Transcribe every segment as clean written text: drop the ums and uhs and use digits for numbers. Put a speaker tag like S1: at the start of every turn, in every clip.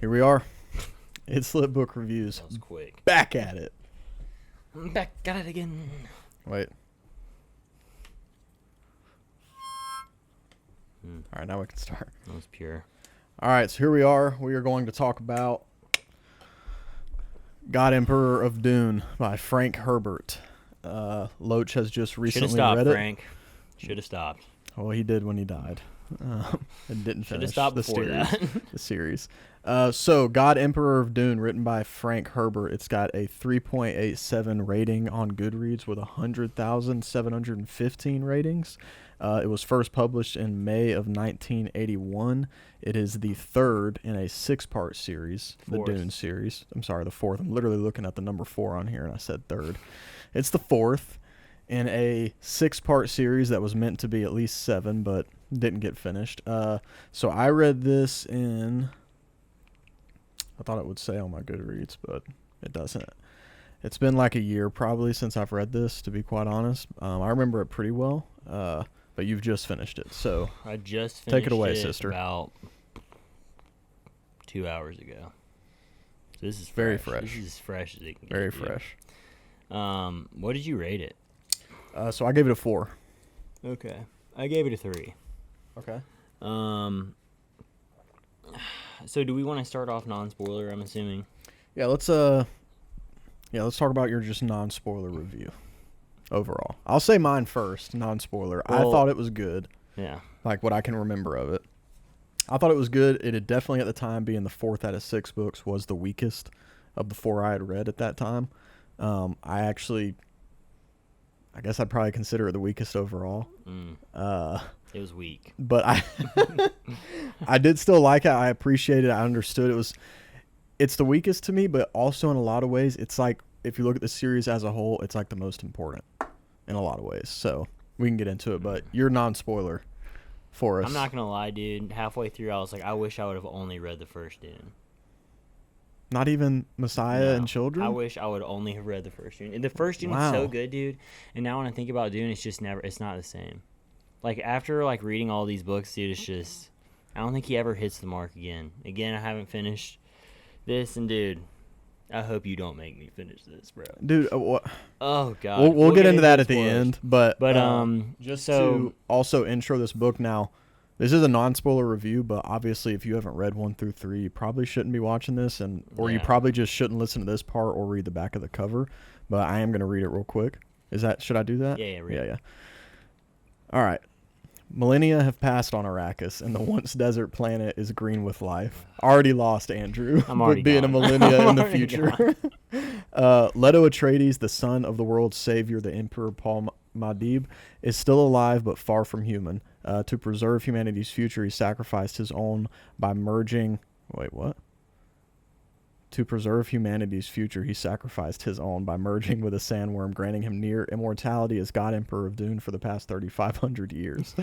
S1: Here we are. It's Lit Book Reviews.
S2: That was quick.
S1: Back at it.
S2: I'm back at it again.
S1: Wait. All right, now we can start.
S2: That was pure.
S1: All right, so here we are. We are going to talk about God Emperor of Dune by Frank Herbert. Loach has just recently
S2: stopped,
S1: read it.
S2: Frank. Should have stopped.
S1: Well, he did when he died. And didn't finish
S2: stopped
S1: the
S2: before
S1: series.
S2: that.
S1: The series. So, God Emperor of Dune, written by Frank Herbert. It's got a 3.87 rating on Goodreads with 100,715 ratings. It was first published in May of 1981. It is the third in a six-part series, the Dune series. I'm sorry, the fourth. I'm literally looking at the number 4 on here, and I said third. It's the fourth in a six-part series that was meant to be at least 7, but didn't get finished. So I read this in... I thought it would say on my Goodreads, but it doesn't. It's been like a year probably since I've read this, to be quite honest. I remember it pretty well, but you've just finished it. So
S2: I just finished
S1: take it away, sister.
S2: About 2 hours ago. So this is
S1: very fresh.
S2: This is as fresh as it can get.
S1: Very
S2: dude.
S1: fresh.
S2: What did you rate it?
S1: So I gave it a 4.
S2: Okay. I gave it a 3.
S1: Okay.
S2: So do we want to start off non-spoiler, I'm assuming?
S1: Yeah, let's talk about your just non-spoiler review overall. I'll say mine first, non-spoiler. I thought it was good.
S2: Yeah.
S1: Like what I can remember of it. I thought it was good. It had definitely at the time, being the 4th out of 6 books, was the weakest of the 4 I had read at that time. I guess I'd probably consider it the weakest overall.
S2: It was weak.
S1: But I did still like it. I appreciated it. I understood it's the weakest to me, but also in a lot of ways, it's like, if you look at the series as a whole, it's like the most important in a lot of ways. So we can get into it, but you're non-spoiler for us.
S2: I'm not going to lie, dude. Halfway through, I was like, I wish I would have only read the first Dune.
S1: Not even Messiah and Children?
S2: I wish I would only have read the first Dune. And the first Dune was so good, dude. And now when I think about Dune, it's not the same. Like, after, like, reading all these books, dude, it's just, I don't think he ever hits the mark again. Again, I haven't finished this, and, dude, I hope you don't make me finish this, bro.
S1: Dude, what?
S2: Oh, God.
S1: We'll get into that at the end, but
S2: just
S1: to also intro this book now, this is a non-spoiler review, but obviously if you haven't read 1 through 3, you probably shouldn't be watching this, or you probably just shouldn't listen to this part or read the back of the cover, but I am going to read it real quick. Should I do that?
S2: Yeah, read it.
S1: Yeah. All right. Millennia have passed on Arrakis, and the once desert planet is green with life. Already lost, Andrew,
S2: I'm already
S1: with being
S2: gone.
S1: a millennia in the future. Leto Atreides, the son of the world's savior, the Emperor Paul Madib, is still alive but far from human. To preserve humanity's future, he sacrificed his own by merging... Wait, what? To preserve humanity's future, he sacrificed his own by merging with a sandworm, granting him near immortality as God Emperor of Dune for the past 3,500 years.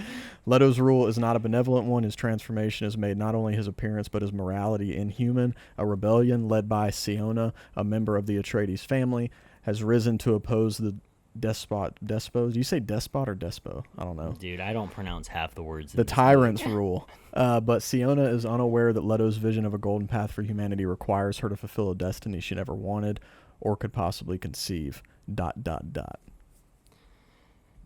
S1: Leto's rule is not a benevolent one. His transformation has made not only his appearance, but his morality inhuman. A rebellion led by Siona, a member of the Atreides family, has risen to oppose the despot. Do you say despot or despo? I don't know.
S2: Dude, I don't pronounce half the words.
S1: The tyrant's rule. But Siona is unaware that Leto's vision of a golden path for humanity requires her to fulfill a destiny she never wanted or could possibly conceive. ...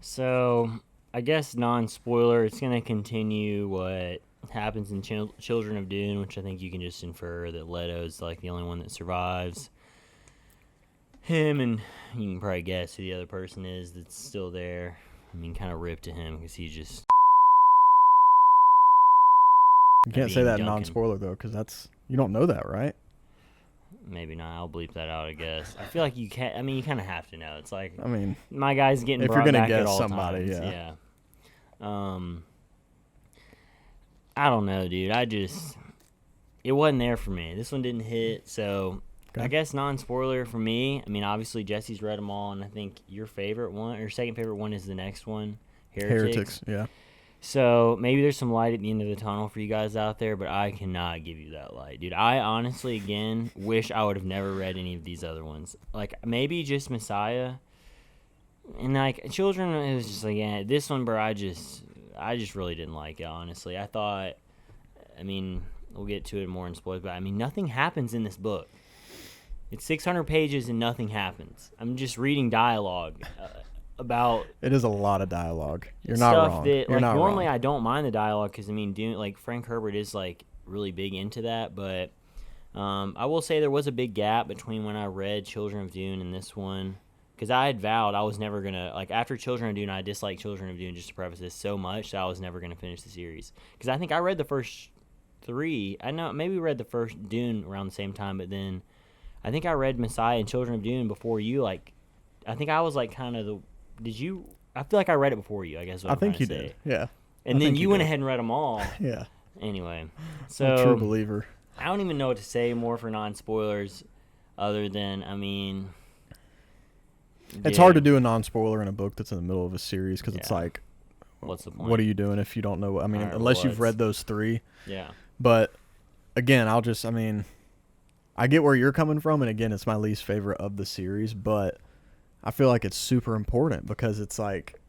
S2: So, I guess non-spoiler, it's going to continue what happens in Children of Dune, which I think you can just infer that Leto's like the only one that survives. Him, and you can probably guess who the other person is that's still there. I mean, kind of rip to him because he's just...
S1: You can't say that in non-spoiler, though, because you don't know that, right?
S2: Maybe not. I'll bleep that out, I guess. I feel like you can't... I mean, you kind of have to know. It's like...
S1: I mean...
S2: My guy's getting brought back at all times.
S1: If you're going to guess somebody,
S2: yeah. I don't know, dude. It wasn't there for me. This one didn't hit, so... Okay. I guess non-spoiler for me, I mean, obviously Jesse's read them all, and I think your favorite one, or second favorite one, is the next one, Heretics.
S1: Yeah.
S2: So maybe there's some light at the end of the tunnel for you guys out there, but I cannot give you that light. Dude, I honestly, again, wish I would have never read any of these other ones. Like, maybe just Messiah, and, like, Children, it was just like, yeah, this one, bro, I just really didn't like it, honestly. I thought, I mean... we'll get to it more in spoilers, but I mean, nothing happens in this book. It's 600 pages and nothing happens. I'm just reading dialogue about.
S1: It is a lot of dialogue. You're
S2: stuff
S1: not wrong.
S2: That,
S1: You're
S2: like,
S1: not
S2: normally
S1: wrong.
S2: I don't mind the dialogue because I mean, Dune, like Frank Herbert is like really big into that, but I will say there was a big gap between when I read Children of Dune and this one, because I had vowed I was never gonna, like, after Children of Dune, I disliked Children of Dune, just to preface this, so much that I was never gonna finish the series, because I think I read the first 3. I know maybe read the first Dune around the same time, but then I think I read Messiah and Children of Dune before you. Like, I think I was like kind of the. Did you? I feel like I read it before you. I guess. What
S1: I
S2: I'm
S1: think you
S2: trying to
S1: did.
S2: say.
S1: Yeah.
S2: And then you went
S1: did.
S2: ahead and read them all.
S1: Yeah.
S2: Anyway,
S1: I'm a
S2: so
S1: true believer.
S2: I don't even know what to say more for non-spoilers, other than I mean,
S1: It's hard to do a non-spoiler in a book that's in the middle of a series because it's
S2: Yeah.
S1: like,
S2: What's the point?
S1: what are you doing if you don't know? I mean,
S2: Alright,
S1: unless
S2: well,
S1: you've read those 3.
S2: Yeah.
S1: But again, I mean, I get where you're coming from, and again, it's my least favorite of the series, but I feel like it's super important because it's like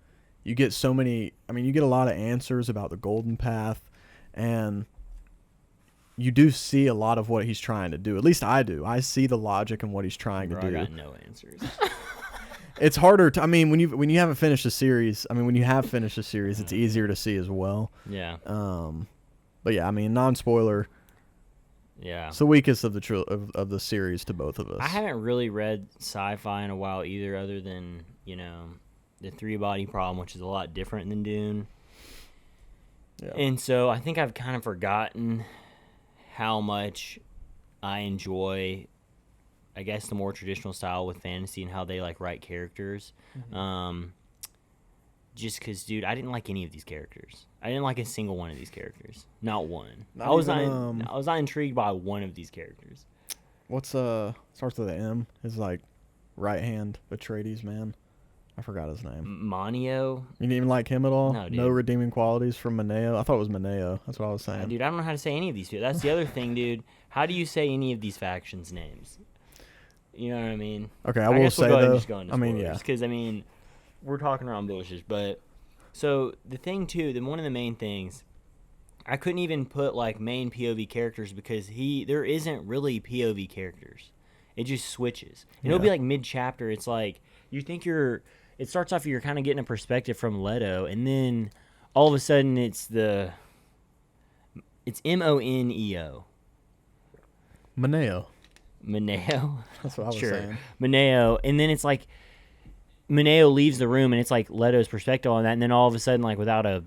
S1: you get so many. I mean, you get a lot of answers about the Golden Path, and you do see a lot of what he's trying to do. At least I do. I see the logic in what he's trying
S2: Bro,
S1: to
S2: I
S1: do.
S2: got no answers.
S1: It's harder to. I mean, when you haven't finished a series. I mean, when you have finished a series, it's easier to see as well.
S2: Yeah.
S1: But yeah, I mean, non-spoiler.
S2: Yeah.
S1: It's the weakest of the of the series to both of us.
S2: I haven't really read sci-fi in a while either, other than, you know, the 3-body problem, which is a lot different than Dune.
S1: Yeah.
S2: And so I think I've kind of forgotten how much I enjoy, I guess, the more traditional style with fantasy and how they like write characters.
S1: Mm-hmm.
S2: Just because, dude, I didn't like any of these characters. I didn't like a single one of these characters. Not one.
S1: Not
S2: I was
S1: even,
S2: not. I was not intrigued by one of these characters.
S1: What's starts with an M? His like right hand Atreides man. I forgot his name.
S2: Manio.
S1: You didn't even like him at all?
S2: No, dude.
S1: No redeeming qualities from Mineo? I thought it was Mineo. That's what I was saying.
S2: Dude, I don't know how to say any of these people. That's the other thing, dude. How do you say any of these factions' names? You know what I mean?
S1: Okay, I
S2: I
S1: will
S2: guess we'll
S1: say
S2: go ahead and
S1: though.
S2: just go into
S1: I mean, yeah.
S2: Because, I mean, we're talking around bushes. But, so, the thing, too, one of the main things, I couldn't even put, like, main POV characters because there isn't really POV characters. It just switches. And it'll be, like, mid-chapter. It's like, you think it starts off, you're kind of getting a perspective from Leto, and then all of a sudden it's Moneo.
S1: Mineo.
S2: Mineo?
S1: That's what I was
S2: Sure.
S1: saying.
S2: Mineo. And then it's like Mineo leaves the room and it's like Leto's perspective on that, and then all of a sudden, like, without a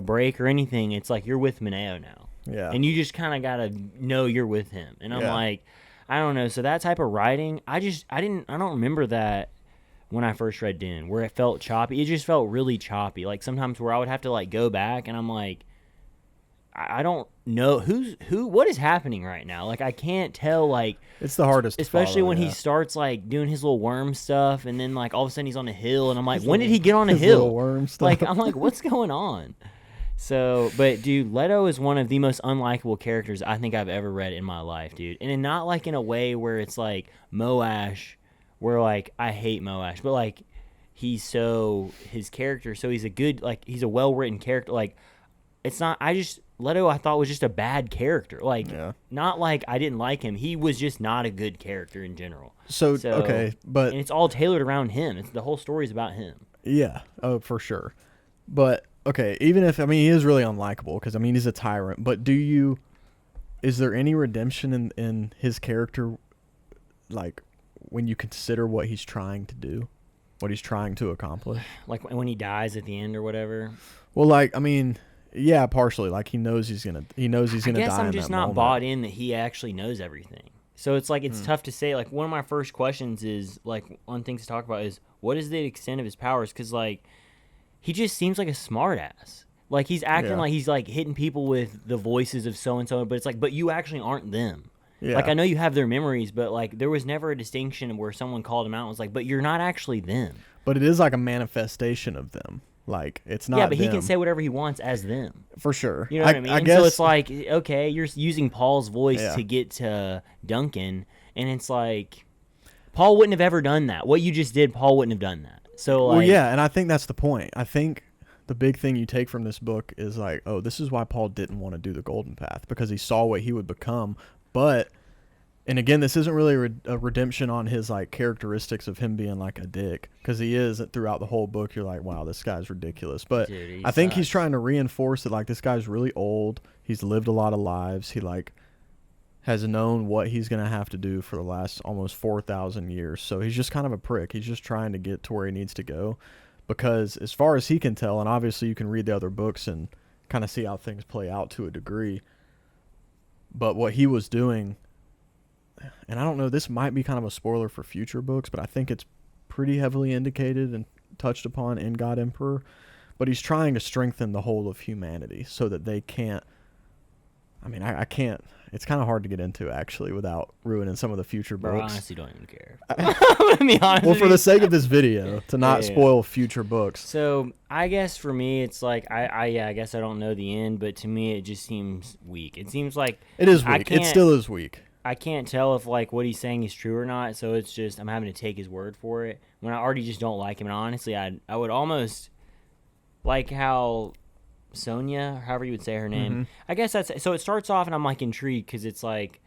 S2: break or anything, it's like you're with Mineo now.
S1: Yeah.
S2: And you just kind of got to know you're with him. And I'm like, I don't know. So that type of writing, I don't remember that when I first read Dune, where it felt choppy. It just felt really choppy. Like, sometimes where I would have to, like, go back and I'm like, I don't know what is happening right now. Like, I can't tell, like,
S1: it's the hardest to
S2: especially
S1: follow,
S2: when
S1: yeah.
S2: he starts, like, doing his little worm stuff, and then, like, all of a sudden he's on a hill, and I'm like, when did he get on a
S1: his
S2: hill?
S1: little worm stuff.
S2: Like, I'm like, what's going on? So, but, dude, Leto is one of the most unlikable characters I think I've ever read in my life, dude. And not, like, in a way where it's, like, Moash, where, like, I hate Moash, but, like, his character, so he's a good, like, he's a well-written character. Like, it's not, Leto I thought was just a bad character. Like, not like I didn't like him. He was just not a good character in general.
S1: So okay, but
S2: and it's all tailored around him. The whole story is about him.
S1: Yeah, oh, for sure. But, okay, even if, I mean, he is really unlikable because, I mean, he's a tyrant. But is there any redemption in his character, like, when you consider what he's trying to do, what he's trying to accomplish?
S2: Like, when he dies at the end or whatever?
S1: Well, like, I mean, yeah, partially. Like, he knows he's gonna die in that moment.
S2: I guess I'm just not bought in that he actually knows everything. So it's like, it's tough to say. Like, one of my first questions is, like, on things to talk about is, what is the extent of his powers? Because, like, he just seems like a smartass. Like, he's acting like he's, like, hitting people with the voices of so-and-so, but it's like, but you actually aren't them.
S1: Yeah.
S2: Like, I know you have their memories, but, like, there was never a distinction where someone called him out and was like, but you're not actually them.
S1: But it is like a manifestation of them. Like, it's not.
S2: Yeah, but
S1: them.
S2: he can say whatever he wants as them.
S1: For sure.
S2: You know what I mean?
S1: I
S2: And
S1: guess,
S2: so it's like, okay, you're using Paul's voice
S1: Yeah.
S2: to get to Duncan, and it's like, Paul wouldn't have ever done that. What you just did, Paul wouldn't have done that. So, like,
S1: well, yeah, and I think that's the point. I think the big thing you take from this book is like, oh, this is why Paul didn't want to do the Golden Path, because he saw what he would become. But, and again, this isn't really a redemption on his like characteristics of him being like a dick, because he is throughout the whole book. You're like, wow, this guy's ridiculous. But
S2: Dude,
S1: I think he's trying to reinforce that like this guy's really old. He's lived a lot of lives. He like has known what he's going to have to do for the last almost 4,000 years. So he's just kind of a prick. He's just trying to get to where he needs to go. Because as far as he can tell, and obviously you can read the other books and kind of see how things play out to a degree, but what he was doing, and I don't know, this might be kind of a spoiler for future books, but I think it's pretty heavily indicated and touched upon in God Emperor, but he's trying to strengthen the whole of humanity so that they can't, I mean, I can't, it's kind of hard to get into actually without ruining some of the future books.
S2: Bro, I honestly don't even care. I'm going to be honest
S1: Well,
S2: with
S1: for
S2: you.
S1: the sake of this video, to not
S2: Yeah.
S1: spoil future books.
S2: So I guess for me, it's like I guess I don't know the end, but to me it just seems weak. It seems like
S1: It is
S2: I
S1: weak. It
S2: can't-
S1: still is weak.
S2: I can't tell if like what he's saying is true or not. So it's just I'm having to take his word for it when I already just don't like him. And honestly, I would almost like how Sonia, or however you would say her name.
S1: Mm-hmm.
S2: I guess that's so. It starts off and I'm like intrigued because it's like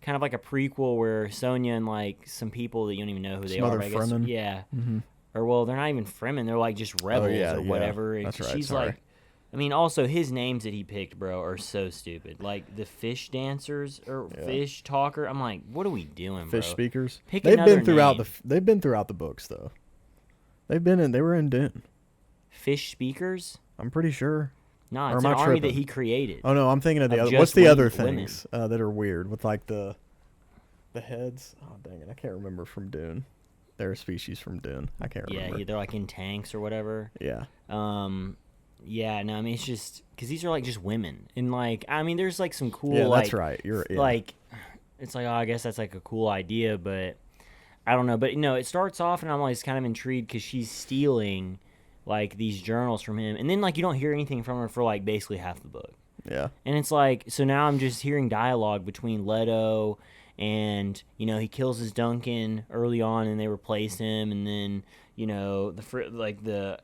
S2: kind of like a prequel where Sonia and like some people that you don't even know who they
S1: Some
S2: are.
S1: other
S2: I guess.
S1: Fremen.
S2: Yeah.
S1: Mm-hmm.
S2: Or well, they're not even Fremen. They're like just rebels
S1: yeah,
S2: or
S1: yeah.
S2: whatever. And
S1: That's right,
S2: she's
S1: sorry.
S2: like, I mean, also his names that he picked, bro, are so stupid. Like the fish dancers or
S1: Yeah.
S2: fish talker. I'm like, what are we doing, bro?
S1: Fish speakers.
S2: Pick
S1: They've
S2: another
S1: been throughout
S2: name.
S1: they've been throughout the books though. They were in Dune.
S2: Fish speakers?
S1: I'm pretty sure.
S2: Nah,
S1: Or
S2: it's
S1: am
S2: an
S1: I
S2: army that
S1: tripping?
S2: he created.
S1: Oh no, I'm thinking of the
S2: Of
S1: other. What's
S2: just
S1: the other
S2: women.
S1: things that are weird with like the heads? Oh dang it, I can't remember from Dune. They're a species from Dune. I can't remember.
S2: Yeah, they're like in tanks or whatever.
S1: Yeah.
S2: Yeah, no, I mean it's just because these are like just women, and like I mean there's like some cool
S1: Yeah,
S2: like
S1: that's right. You're yeah.
S2: like it's like oh I guess that's like a cool idea, but I don't know. But no, it starts off and I'm always kind of intrigued because she's stealing like these journals from him, and then like you don't hear anything from her for like basically half the book.
S1: Yeah.
S2: And it's like, so now I'm just hearing dialogue between Leto and, you know, he kills his Duncan early on and they replace him. And then, you know, the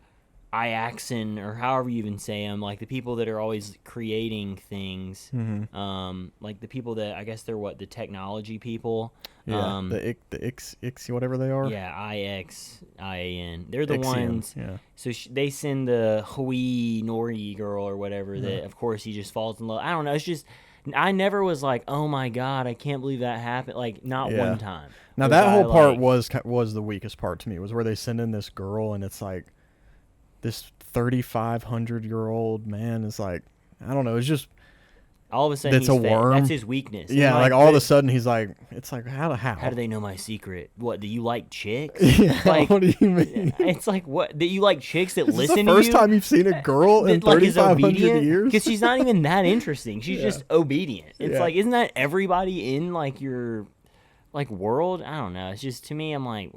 S2: Iaxin or however you even say them, like the people that are always creating things, like the people that, I guess they're the technology people.
S1: Yeah. The Ix, whatever they are.
S2: Yeah, IXIAN. They're the
S1: Ixian,
S2: ones.
S1: Yeah.
S2: So they send the Hui Nori girl or whatever that, of course, he just falls in love. I don't know. It's just, I never was like, oh my God, I can't believe that happened. Like, not
S1: Yeah.
S2: one time.
S1: Now
S2: Was
S1: that
S2: I,
S1: whole part
S2: like-
S1: was the weakest part to me. Was where they send in this girl and it's like this 3,500-year-old man is like, I don't know. It's just
S2: all of a sudden
S1: That's
S2: he's
S1: a
S2: fat.
S1: worm?
S2: That's his weakness. And,
S1: yeah. Like all of
S2: but
S1: a sudden he's like, it's like how
S2: how do they know my secret? What, do you like chicks?
S1: Yeah.
S2: Like,
S1: What do you mean?
S2: it's like, what? That you like chicks that
S1: Is this
S2: listen
S1: the
S2: to
S1: first
S2: you?
S1: time you've seen a girl in
S2: That, like, is
S1: 3,500
S2: obedient?
S1: years?
S2: Because she's not even that interesting. She's
S1: Yeah.
S2: just obedient. It's
S1: Yeah.
S2: like, isn't that everybody in like your like world? I don't know. It's just to me, I'm like,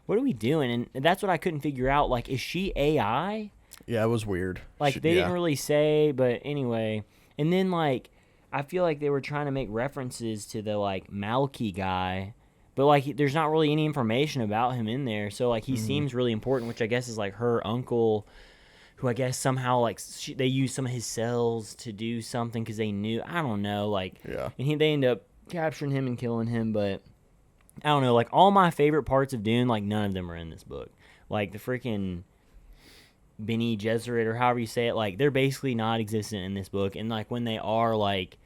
S2: what are we doing? And that's what I couldn't figure out. Like, is she AI?
S1: Yeah, it was weird.
S2: Like they
S1: yeah.
S2: didn't really say, but anyway. And then like I feel like they were trying to make references to the like Malky guy, but like there's not really any information about him in there. So like he seems really important, which I guess is like her uncle, who I guess somehow like they used some of his cells to do something because they knew. I don't know. Like
S1: Yeah.
S2: and they end up capturing him and killing him, but I don't know. Like all my favorite parts of Dune, like none of them are in this book. Like the freaking Bene Gesserit or however you say it, like they're basically not existent in this book, and like when they are, like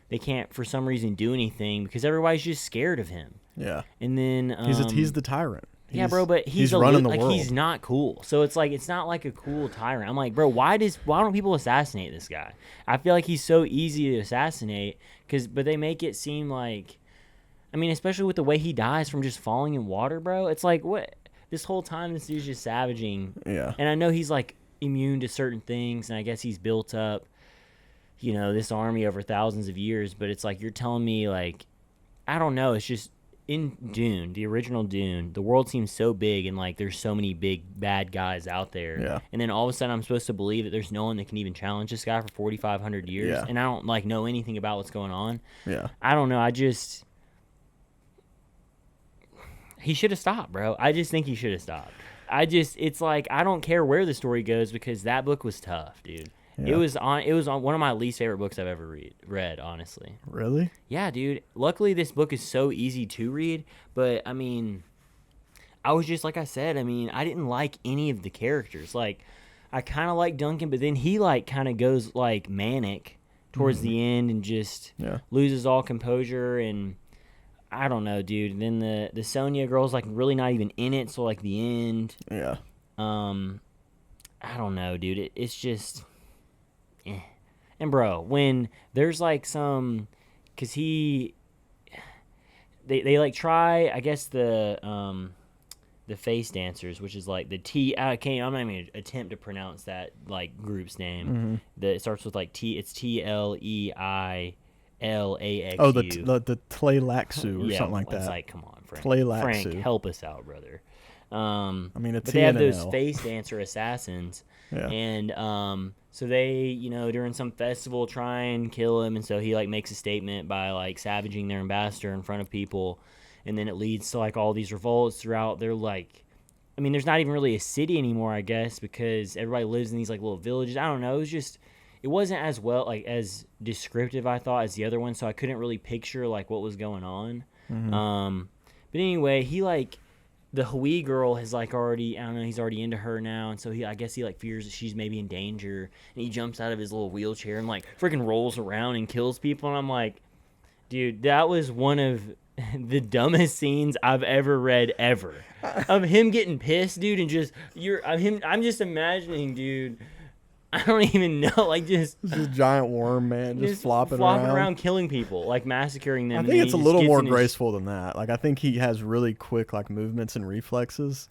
S2: they can't for some reason do anything because everybody's just scared of him.
S1: Yeah.
S2: And then
S1: He's the tyrant.
S2: yeah, bro, but he's
S1: running the
S2: like
S1: world.
S2: he's not cool. So it's like it's not like a cool tyrant. I'm like, bro, why don't people assassinate this guy? I feel like he's so easy to assassinate but they make it seem like, I mean, especially with the way he dies from just falling in water, bro. It's like what this whole time this dude's just savaging.
S1: Yeah.
S2: And I know he's like immune to certain things, and I guess he's built up, you know, this army over thousands of years. But it's like you're telling me, like, I don't know. It's just in Dune, the original Dune, the world seems so big, and like there's so many big bad guys out there.
S1: Yeah.
S2: And then all of a sudden, I'm supposed to believe that there's no one that can even challenge this guy for 4,500 years,
S1: Yeah.
S2: and I don't like know anything about what's going on.
S1: Yeah.
S2: I don't know. He should have stopped, bro. I just think he should have stopped. it's like I don't care where the story goes because that book was tough, dude.
S1: Yeah.
S2: It was on one of my least favorite books I've ever read, honestly.
S1: Really?
S2: Yeah, dude. Luckily, this book is so easy to read, but I mean, I was just like I said. I mean, I didn't like any of the characters. Like, I kind of like Duncan, but then he like kind of goes like manic towards the end and just loses all composure, and I don't know, dude. And then the Sonya girl's like really not even in it, so like the end.
S1: Yeah.
S2: I don't know, dude. It's just. And bro, when there's like some, cause they like try, I guess the face dancers, which is like I'm not even gonna attempt to pronounce that like group's name. That starts with like it's TLEILAXU.
S1: Oh, the Tleilaxu or something like that.
S2: It's like, come on, Frank.
S1: Tleilaxu.
S2: Frank, help us out, brother.
S1: I mean,
S2: but they have those face dancer assassins,
S1: yeah.
S2: And so they, during some festival try and kill him, and so he like makes a statement by like savaging their ambassador in front of people, and then it leads to like all these revolts throughout. They're like, I mean, there's not even really a city anymore, I guess, because everybody lives in these like little villages. I don't know. It wasn't as well like as descriptive I thought as the other one, so I couldn't really picture like what was going on. But anyway, he like. The Hui girl has like already, I don't know, he's already into her now, and so I guess he like fears that she's maybe in danger, and he jumps out of his little wheelchair and like freaking rolls around and kills people, and I'm like, dude, that was one of the dumbest scenes I've ever read ever. Of him getting pissed, dude, and just I'm just imagining, dude. I don't even know, like just
S1: this giant worm, man, just flopping around,
S2: killing people, like massacring them.
S1: I think it's a little more graceful than that. Like I think he has really quick like movements and reflexes,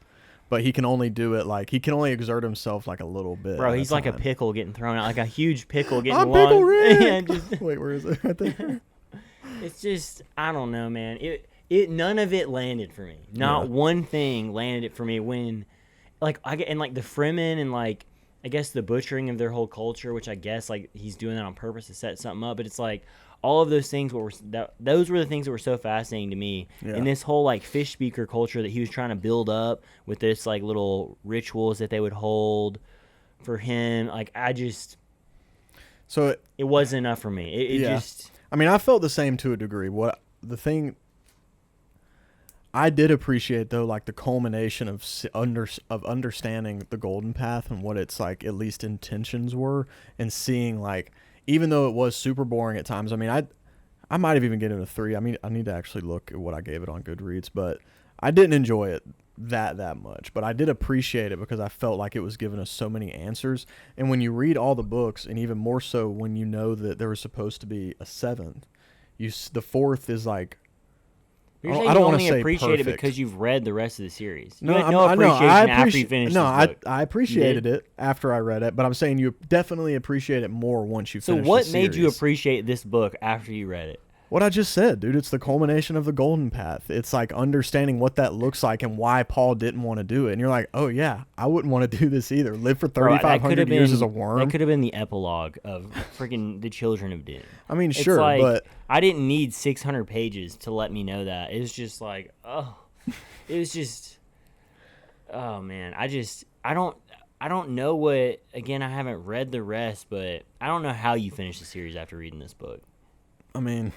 S1: but he can only do it like he can only exert himself like a little bit.
S2: Bro, he's like a pickle getting thrown out, like a huge pickle getting
S1: I'm Pickle Rick.
S2: Yeah, just,
S1: wait, where is it? Right there.
S2: It's just I don't know, man. It none of it landed for me. Not one thing landed it for me when, like I get and like the Fremen and like. I guess the butchering of their whole culture, which I guess like he's doing that on purpose to set something up, but it's like all of those things those were the things that were so fascinating to me. And this whole like fish speaker culture that he was trying to build up with this like little rituals that they would hold for him, like it wasn't enough for me. It just.
S1: I mean, I felt the same to a degree. What the thing. I did appreciate though, like the culmination of understanding the Golden Path and what its like at least intentions were, and seeing like even though it was super boring at times. I mean, I might have even given it a 3. I mean, I need to actually look at what I gave it on Goodreads, but I didn't enjoy it that much. But I did appreciate it because I felt like it was giving us so many answers. And when you read all the books, and even more so when you know that there was supposed to be a 7th, the 4th is like.
S2: You're saying
S1: I don't
S2: you
S1: want to
S2: only
S1: say
S2: appreciate
S1: perfect.
S2: it because you've read the rest of the series. You
S1: No,
S2: had no appreciation after you finished this book.
S1: I appreciated it after I read it, but I'm saying you definitely appreciate it more once you finish the
S2: series. So what
S1: series.
S2: made you appreciate this book after you read it?
S1: What I just said, dude. It's the culmination of the Golden Path. It's like understanding what that looks like and why Paul didn't want to do it. And you're like, oh yeah, I wouldn't want to do this either. Live for 3,500 years as a worm.
S2: That could have been the epilogue of freaking the Children of Dune.
S1: I mean,
S2: it's
S1: sure,
S2: like,
S1: but
S2: I didn't need 600 pages to let me know that. It was just like, it was just, oh man, I don't know what. Again, I haven't read the rest, but I don't know how you finish the series after reading this book.
S1: I mean.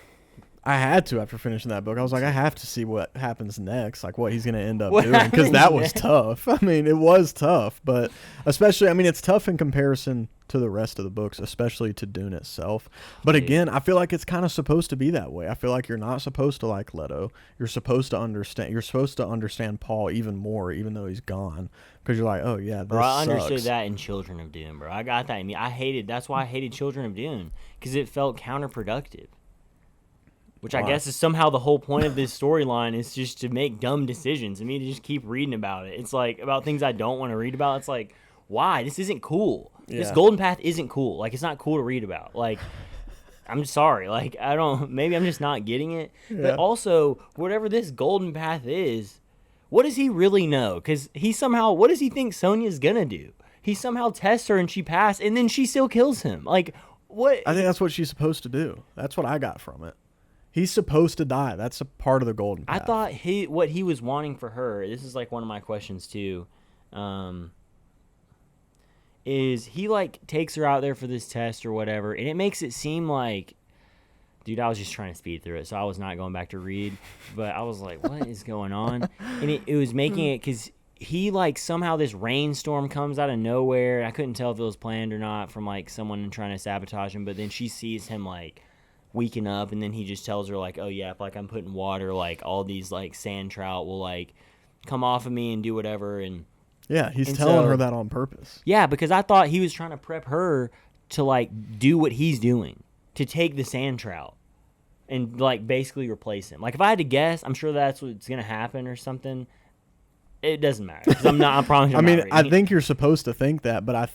S1: I had to after finishing that book. I was like, I have to see what happens next, like what he's going to end up doing, because that was tough. I mean, it was tough, but especially, I mean, it's tough in comparison to the rest of the books, especially to Dune itself. But again, I feel like it's kind of supposed to be that way. I feel like you're not supposed to like Leto. You're supposed to understand Paul even more, even though he's gone, because you're like, oh yeah, this
S2: bro, I understood
S1: sucks.
S2: that in Children of Dune, bro. I got that. I mean, that's why I hated Children of Dune, because it felt counterproductive. Which I guess is somehow the whole point of this storyline is just to make dumb decisions and me to just keep reading about it. It's like about things I don't want to read about. It's like, why? This isn't cool. Yeah. This Golden Path isn't cool. Like, it's not cool to read about. Like, I'm sorry. Like, maybe I'm just not getting it. Yeah. But also, whatever this Golden Path is, what does he really know? Because what does he think Sonya's going to do? He somehow tests her and she passed and then she still kills him. Like, what?
S1: I think that's what she's supposed to do. That's what I got from it. He's supposed to die. That's a part of the Golden Path.
S2: I thought what he was wanting for her, this is like one of my questions too, is he like takes her out there for this test or whatever, and it makes it seem like, dude, I was just trying to speed through it, so I was not going back to read, but I was like, what is going on? And it was making it, because he like somehow this rainstorm comes out of nowhere. I couldn't tell if it was planned or not from like someone trying to sabotage him, but then she sees him like weaken up, and then he just tells her like, oh yeah, if like I'm putting water, like all these like sand trout will like come off of me and do whatever. And
S1: yeah, he's telling her that on purpose.
S2: Yeah, because I thought he was trying to prep her to like do what he's doing, to take the sand trout and like basically replace him. Like if I had to guess, I'm sure that's what's gonna happen or something. It doesn't matter, 'cause I promise you.
S1: I mean, I think you're supposed to think that, but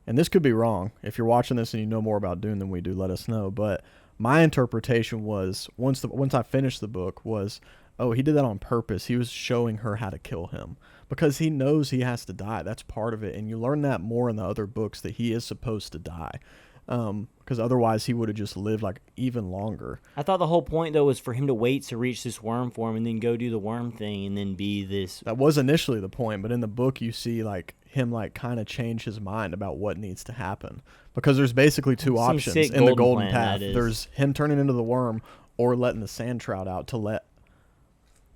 S1: and this could be wrong. If you're watching this and you know more about Dune than we do, let us know. But my interpretation was once I finished the book was, oh, he did that on purpose. He was showing her how to kill him because he knows he has to die. That's part of it, and you learn that more in the other books that he is supposed to die. Because otherwise he would have just lived like even longer.
S2: I thought the whole point though was for him to wait to reach this worm form and then go do the worm thing and then be this.
S1: That was initially the point, but in the book you see like him like kind of change his mind about what needs to happen, because there's basically two options in the golden path. There's him turning into the worm or letting the sand trout out to let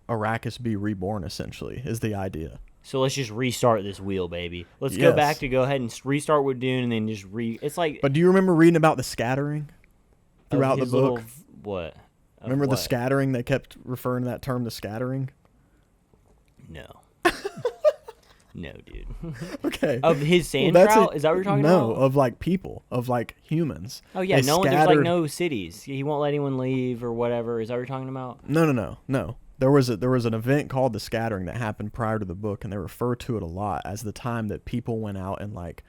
S1: Arrakis be reborn. Essentially, is the idea.
S2: So let's just restart this wheel, baby. Let's go back to go ahead and restart with Dune, and then just It's like.
S1: But do you remember reading about the scattering throughout the book?
S2: What?
S1: Remember the scattering? They kept referring to that term, the scattering.
S2: No. No, dude.
S1: Okay.
S2: Of his sand trout? Is that what you're talking about?
S1: No, of like people, of like humans.
S2: Oh yeah, there's like no cities. He won't let anyone leave or whatever. Is that what you're talking about?
S1: No. There was an event called the Scattering that happened prior to the book, and they refer to it a lot as the time that people went out and like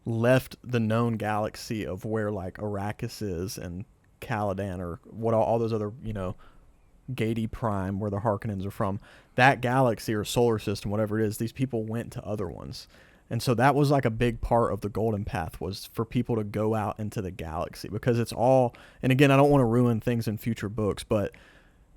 S1: left the known galaxy of where like Arrakis is and Caladan or what all those other, Gadi Prime, where the Harkonnens are from. That galaxy or solar system, whatever it is, these people went to other ones. And so that was like a big part of the Golden Path, was for people to go out into the galaxy, because it's all, and again, I don't want to ruin things in future books, but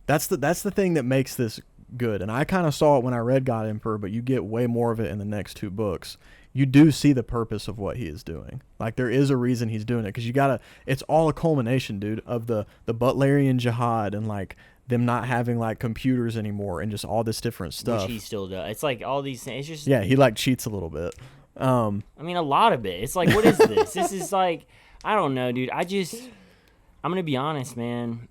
S1: that's the thing that makes this good. And I kind of saw it when I read God Emperor, but you get way more of it in the next two books. You do see the purpose of what he is doing. Like there is a reason he's doing it, because it's all a culmination, dude, of the Butlerian Jihad and like them not having like computers anymore and just all this different stuff.
S2: Which he still does. It's like all these things. It's just,
S1: yeah, he like cheats a little bit.
S2: I mean, a lot of it. It's like, what is this? This is like, I don't know, dude. I'm gonna be honest, man.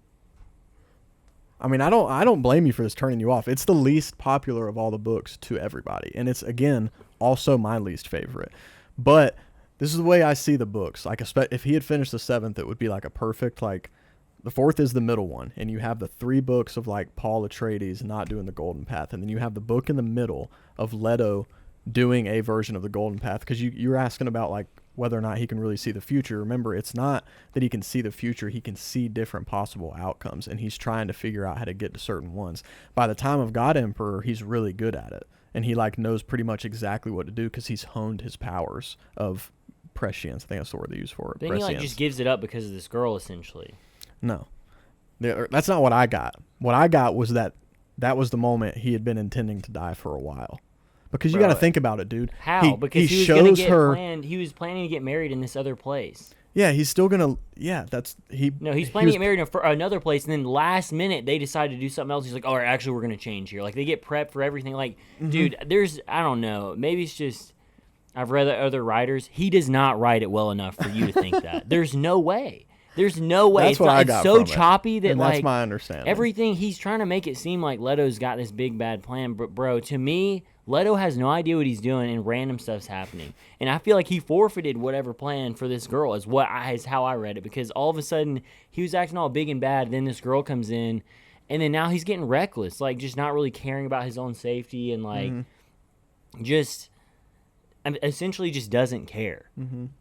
S1: I mean, I don't blame you for this turning you off. It's the least popular of all the books to everybody, and it's again also my least favorite. But this is the way I see the books. Like, if he had finished the seventh, it would be like a perfect, like, the fourth is the middle one, and you have the three books of like Paul Atreides not doing the Golden Path, and then you have the book in the middle of Leto doing a version of the Golden Path, because you're asking about like whether or not he can really see the future. Remember, it's not that he can see the future, he can see different possible outcomes, and he's trying to figure out how to get to certain ones. By the time of God Emperor, he's really good at it, and he like knows pretty much exactly what to do, because he's honed his powers of prescience. I think that's the word they use for it.
S2: Then he like just gives it up because of this girl, essentially.
S1: No, that's not what I got. What I got was that was the moment he had been intending to die for a while. Because you got to think about it, dude.
S2: How? Because he was he was planning to get married in this other place.
S1: Yeah, he's still gonna. Yeah,
S2: No, he's planning to get married in another place, and then last minute they decide to do something else. He's like, "All right, actually, we're gonna change here." Like they get prepped for everything. Like, dude, I don't know. Maybe it's just I've read other writers. He does not write it well enough for you to think that. There's no way. There's no way.
S1: That's what I got
S2: it's so
S1: from
S2: choppy that
S1: and
S2: like
S1: that's my understanding.
S2: Everything he's trying to make it seem like Leto's got this big bad plan, but bro, to me, Leto has no idea what he's doing, and random stuff's happening. And I feel like he forfeited whatever plan for this girl is how I read it, because all of a sudden he was acting all big and bad. Then this girl comes in, and then now he's getting reckless, like just not really caring about his own safety, and like just essentially just doesn't care.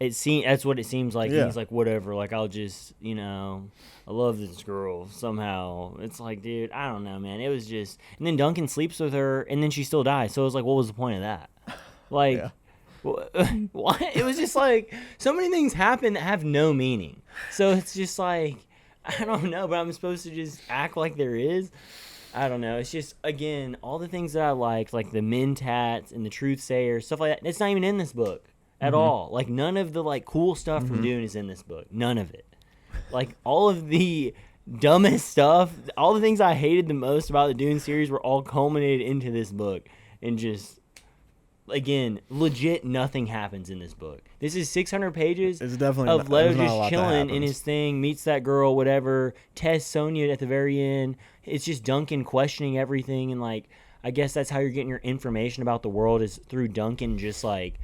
S2: That's what it seems like.
S1: Yeah.
S2: He's like, whatever, like I'll just, I love this girl somehow. It's like, dude, I don't know, man. It was just, and then Duncan sleeps with her, and then she still dies. So it was like, what was the point of that? Like, what? It was just like, so many things happen that have no meaning. So it's just like, I don't know, but I'm supposed to just act like there is. I don't know. It's just, again, all the things that I liked, like the Mentats and the Truth Sayers, stuff like that, it's not even in this book at all. Like, none of the, like, cool stuff from Dune is in this book. None of it. Like, all of the dumbest stuff, all the things I hated the most about the Dune series were all culminated into this book. And just, again, legit nothing happens in this book. This is 600 pages
S1: It's definitely
S2: of Leto
S1: there's not a
S2: just
S1: lot that
S2: chilling in
S1: happens.
S2: his thing, meets that girl, whatever, tests Sonya at the very end. It's just Duncan questioning everything, and, like, I guess that's how you're getting your information about the world is through Duncan just, like,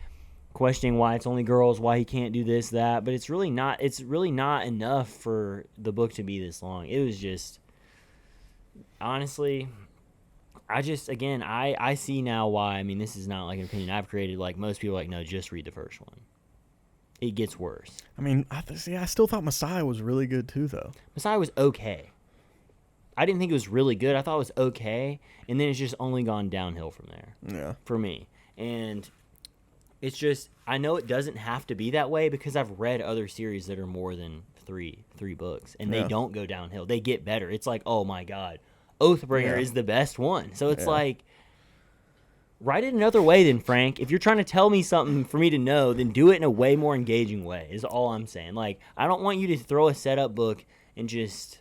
S2: questioning why it's only girls, why he can't do this, that. But it's really not enough for the book to be this long. It was just, honestly, I see now why. I mean, this is not like an opinion I've created. Like, most people are like, no, just read the first one. It gets worse.
S1: I mean, I still thought Messiah was really good too, though.
S2: Messiah was okay. I didn't think it was really good. I thought it was okay, and then it's just only gone downhill from there.
S1: Yeah.
S2: For me. And it's just, I know it doesn't have to be that way because I've read other series that are more than three books, and they don't go downhill. They get better. It's like, oh my God, Oathbringer is the best one. So it's like, write it another way then, Frank. If you're trying to tell me something for me to know, then do it in a way more engaging way is all I'm saying. Like, I don't want you to throw a setup book and just,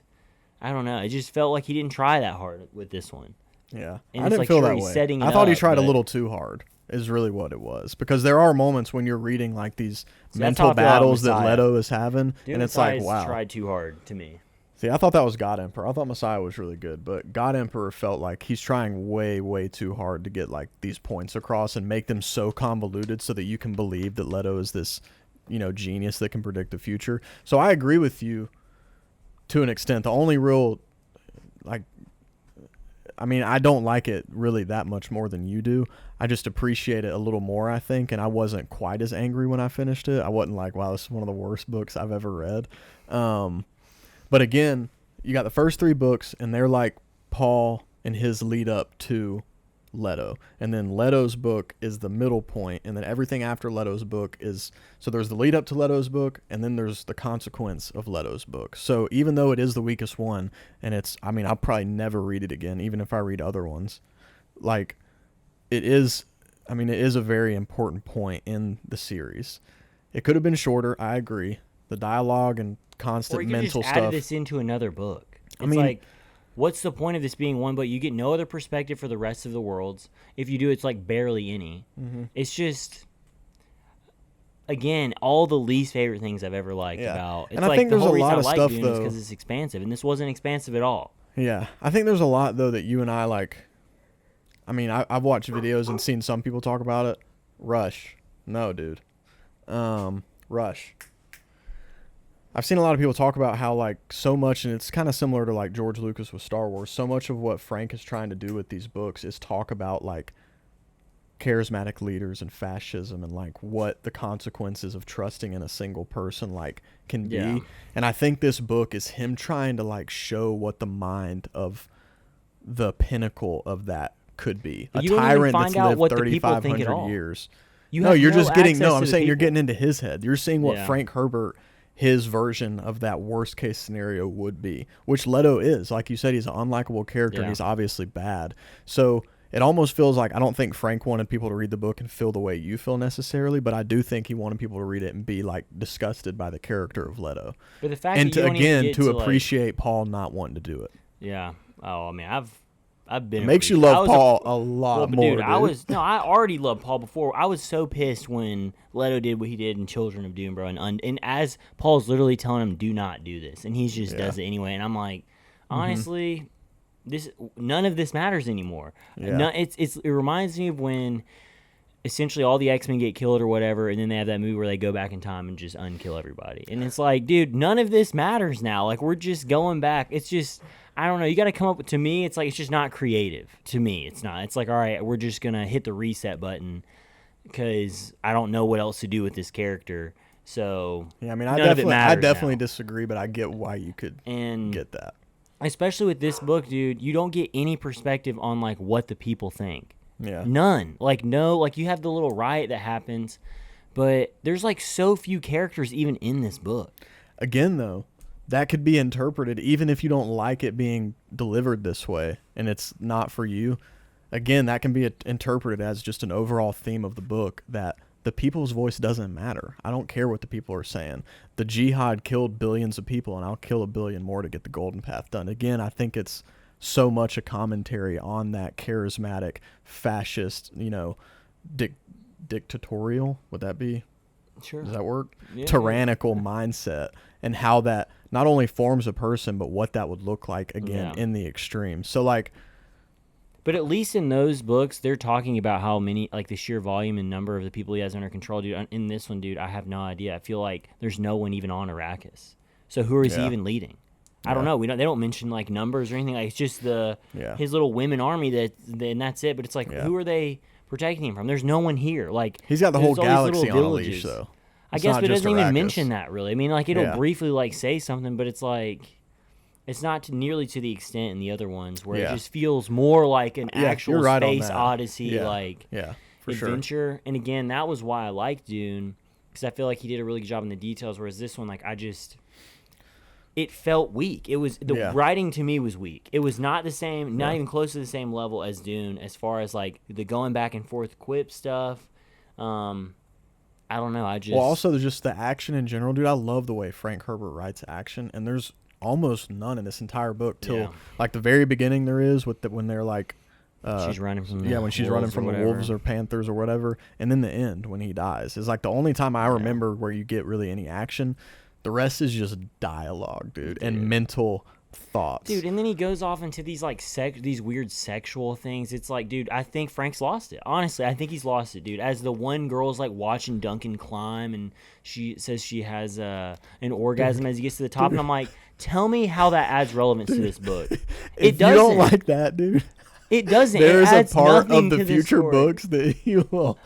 S2: I don't know. It just felt like he didn't try that hard with this one.
S1: Yeah.
S2: And
S1: I
S2: it's
S1: didn't
S2: like,
S1: feel
S2: sure,
S1: that
S2: he's
S1: way.
S2: setting it
S1: I thought he
S2: up,
S1: tried a
S2: but-
S1: little too hard is really what it was. Because there are moments when you're reading, like, these
S2: that's how
S1: mental
S2: I feel about
S1: battles that
S2: Messiah.
S1: Leto is having,
S2: Dune
S1: and it's like,
S2: Messiah's
S1: wow.
S2: tried too hard to me.
S1: See, I thought that was God Emperor. I thought Messiah was really good, but God Emperor felt like he's trying way, way too hard to get, like, these points across and make them so convoluted so that you can believe that Leto is this, genius that can predict the future. So I agree with you to an extent. The only real, like, I mean, I don't like it really that much more than you do. I just appreciate it a little more, I think, and I wasn't quite as angry when I finished it. I wasn't like, wow, this is one of the worst books I've ever read. But again, you got the first 3 books, and they're like Paul and his lead up to Leto. And then Leto's book is the middle point, and then everything after Leto's book is... So there's the lead up to Leto's book, and then there's the consequence of Leto's book. So even though it is the weakest one, and it's... I mean, I'll probably never read it again, even if I read other ones. Like, it is... I mean, it is a very important point in the series. It could have been shorter, I agree. The dialogue and constant
S2: Or you could
S1: mental
S2: just add
S1: stuff.
S2: this into another book. It's
S1: I mean,
S2: like, what's the point of this being one book? You get no other perspective for the rest of the worlds. If you do, it's like barely any.
S1: Mm-hmm.
S2: It's just, again, all the least favorite things I've ever liked about. It's
S1: And I
S2: like
S1: think
S2: the
S1: there's
S2: whole
S1: a
S2: reason
S1: lot
S2: I
S1: of
S2: like
S1: stuff,
S2: Dune is
S1: though.
S2: because it's expansive, and this wasn't expansive at all.
S1: Yeah, I think there's a lot, though, that you and I, like... I mean, I've watched videos and seen some people talk about it. Rush. No, dude. Rush. I've seen a lot of people talk about how, like, so much, and it's kind of similar to, like, George Lucas with Star Wars, so much of what Frank is trying to do with these books is talk about, like, charismatic leaders and fascism and, like, what the consequences of trusting in a single person, like, can be.
S2: Yeah.
S1: And I think this book is him trying to, like, show what the mind of the pinnacle of that could be.
S2: But
S1: A
S2: you don't even
S1: tyrant
S2: find
S1: that's
S2: out
S1: lived
S2: what the people think at
S1: 3,500
S2: all.
S1: years.
S2: You
S1: No,
S2: have
S1: you're
S2: no
S1: just getting...
S2: access
S1: No,
S2: to
S1: I'm
S2: the
S1: saying you're
S2: people.
S1: getting into his head. You're seeing what
S2: Yeah.
S1: Frank Herbert... his version of that worst case scenario would be, which Leto is. Like you said, he's an unlikable character and
S2: Yeah.
S1: he's obviously bad. So it almost feels like, I don't think Frank wanted people to read the book and feel the way you feel necessarily, but I do think he wanted people to read it and be, like, disgusted by the character of Leto.
S2: But the fact
S1: And
S2: that you
S1: to,
S2: don't even
S1: again,
S2: get
S1: to
S2: like-
S1: appreciate Paul not wanting to do it.
S2: Yeah. Oh, I mean, I've been...
S1: It makes you
S2: appreciative. I
S1: love
S2: was
S1: Paul a lot
S2: Well, but
S1: more,
S2: dude, I already loved Paul before. I was so pissed when Leto did what he did in Children of Dune, bro. And as Paul's literally telling him, do not do this. And he just does it anyway. And I'm like, honestly, none of this matters anymore.
S1: Yeah.
S2: It reminds me of when essentially all the X-Men get killed or whatever, and then they have that movie where they go back in time and just unkill everybody. And it's like, dude, none of this matters now. Like, we're just going back. It's just... I don't know. You got to come up with, to me, it's like, it's just not creative. To me, it's not. It's like, all right, we're just going to hit the reset button because I don't know what else to do with this character. So,
S1: Yeah, I mean,
S2: none of it
S1: I
S2: matters
S1: definitely
S2: now.
S1: disagree, but I get why you could
S2: And
S1: get that.
S2: especially with this book, dude, you don't get any perspective on, like, what the people think.
S1: Yeah.
S2: None. Like, no, like, you have the little riot that happens, but there's, like, so few characters even in this book.
S1: Again, though, that could be interpreted, even if you don't like it being delivered this way and it's not for you. Again, that can be interpreted as just an overall theme of the book, that the people's voice doesn't matter. I don't care what the people are saying. The jihad killed billions of people, and I'll kill a billion more to get the golden path done. Again, I think it's so much a commentary on that charismatic, fascist, dictatorial, would that be?
S2: Sure.
S1: Does that work?
S2: Yeah,
S1: tyrannical mindset, and how that not only forms a person, but what that would look like, again, in the extreme. So, like...
S2: But at least in those books, they're talking about how many, like the sheer volume and number of the people he has under control. Dude, in this one, dude, I have no idea. I feel like there's no one even on Arrakis. So who is he even leading? I don't know. They don't mention like numbers or anything. Like, it's just his little women army and that's it. But it's like, who are they protecting him from? There's no one here. Like,
S1: he's got the whole galaxy on a leash, though.
S2: I guess, but it doesn't even mention that really. I mean, like, it'll briefly like say something, but it's like, it's not nearly to the extent in the other ones where it just feels more like an actual space odyssey, adventure. Sure. And again, that was why I liked Dune, because I feel like he did a really good job in the details. Whereas this one, like, it felt weak. It was the writing to me was weak. It was not the same, not even close to the same level as Dune as far as like the going back and forth quip stuff. I don't know. Well,
S1: also just the action in general, dude. I love the way Frank Herbert writes action, and there's almost none in this entire book till like the very beginning. There is when they're like
S2: she's running from
S1: when she's running from the wolves or panthers or whatever, and then the end when he dies is like the only time I remember where you get really any action. The rest is just dialogue, dude, and mental thoughts,
S2: dude. And then he goes off into these like these weird sexual things. It's like, dude, I think Frank's lost it. Honestly, I think he's lost it, dude. As the one girl's like watching Duncan climb, and she says she has an orgasm as he gets to the top, and I'm like, tell me how that adds relevance to this book.
S1: It doesn't. You don't like that, dude.
S2: It doesn't.
S1: There is
S2: a
S1: part of the future books that you will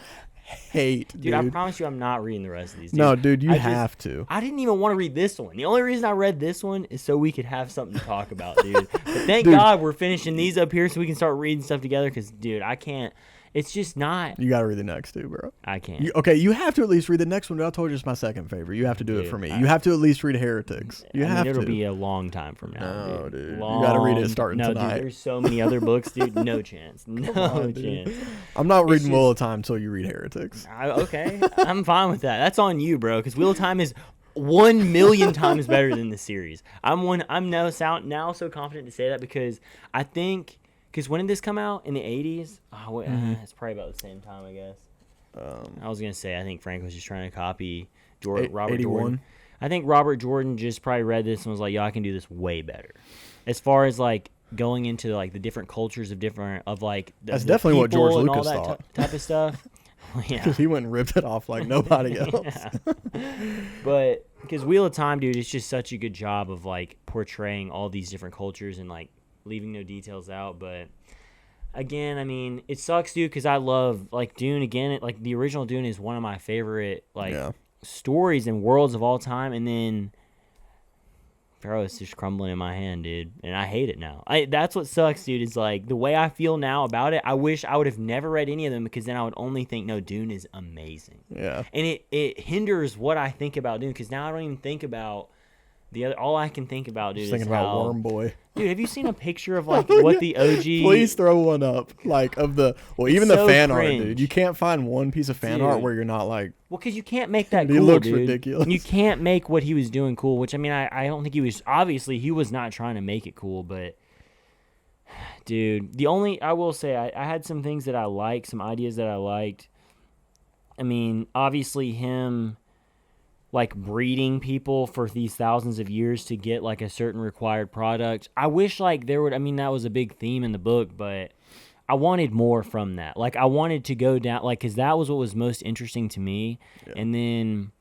S1: hate, dude.
S2: I promise you I'm not reading the rest of these.
S1: No, dude, you have to.
S2: I didn't even want to read this one. The only reason I read this one is so we could have something to talk about, dude. But thank God we're finishing these up here so we can start reading stuff together, because, dude, I can't. It's just not.
S1: You got to read the next two, bro.
S2: I can't.
S1: You have to at least read the next one. I told you it's my second favorite. You have to do it for me. You have to at least read Heretics. It'll
S2: be a long time from now.
S1: No, dude. You got to read it starting tonight.
S2: No, dude, there's so many other books, dude. No chance. No chance.
S1: I'm not reading Wheel of Time until you read Heretics.
S2: Okay. I'm fine with that. That's on you, bro, because Wheel of Time is 1,000,000 times better than the series. I'm now so confident to say that, because I think... Because when did this come out? In the 80s? Oh, it's probably about the same time, I guess. I was going to say, I think Frank was just trying to copy Robert
S1: 81.
S2: Jordan. I think Robert Jordan just probably read this and was like, yo, I can do this way better. As far as, like, going into, like, the different cultures of
S1: That's definitely what George Lucas thought.
S2: Type of stuff.
S1: Because he went and ripped it off like nobody else.
S2: But, because Wheel of Time, dude, it's just such a good job of, like, portraying all these different cultures and, like, leaving no details out. But again, I mean, it sucks, dude, because I love, like, Dune. Again, like, the original Dune is one of my favorite, like, stories and worlds of all time. And then, bro, it's just crumbling in my hand, dude, and I hate it now. That's what sucks, dude. Is like the way I feel now about it. I wish I would have never read any of them, because then I would only think, no, Dune is amazing.
S1: Yeah,
S2: and it hinders what I think about Dune, because now I don't even think about the other. All I can think about, dude,
S1: thinking about Worm Boy.
S2: Dude, have you seen a picture of like what the OG?
S1: Please throw one up, like of the even the fan art, dude. You can't find one piece of fan art where you're not like,
S2: well, because you can't make that cool.
S1: He looks
S2: dude.
S1: ridiculous.
S2: You can't make what he was doing cool. Which, I mean, I don't think he was. Obviously, he was not trying to make it cool, but dude, I will say I had some things that I liked, some ideas that I liked. I mean, obviously him, like, breeding people for these thousands of years to get, like, a certain required product. I wish, like, that was a big theme in the book, but I wanted more from that. Like, I wanted to go down, like, because that was what was most interesting to me. Yeah. And then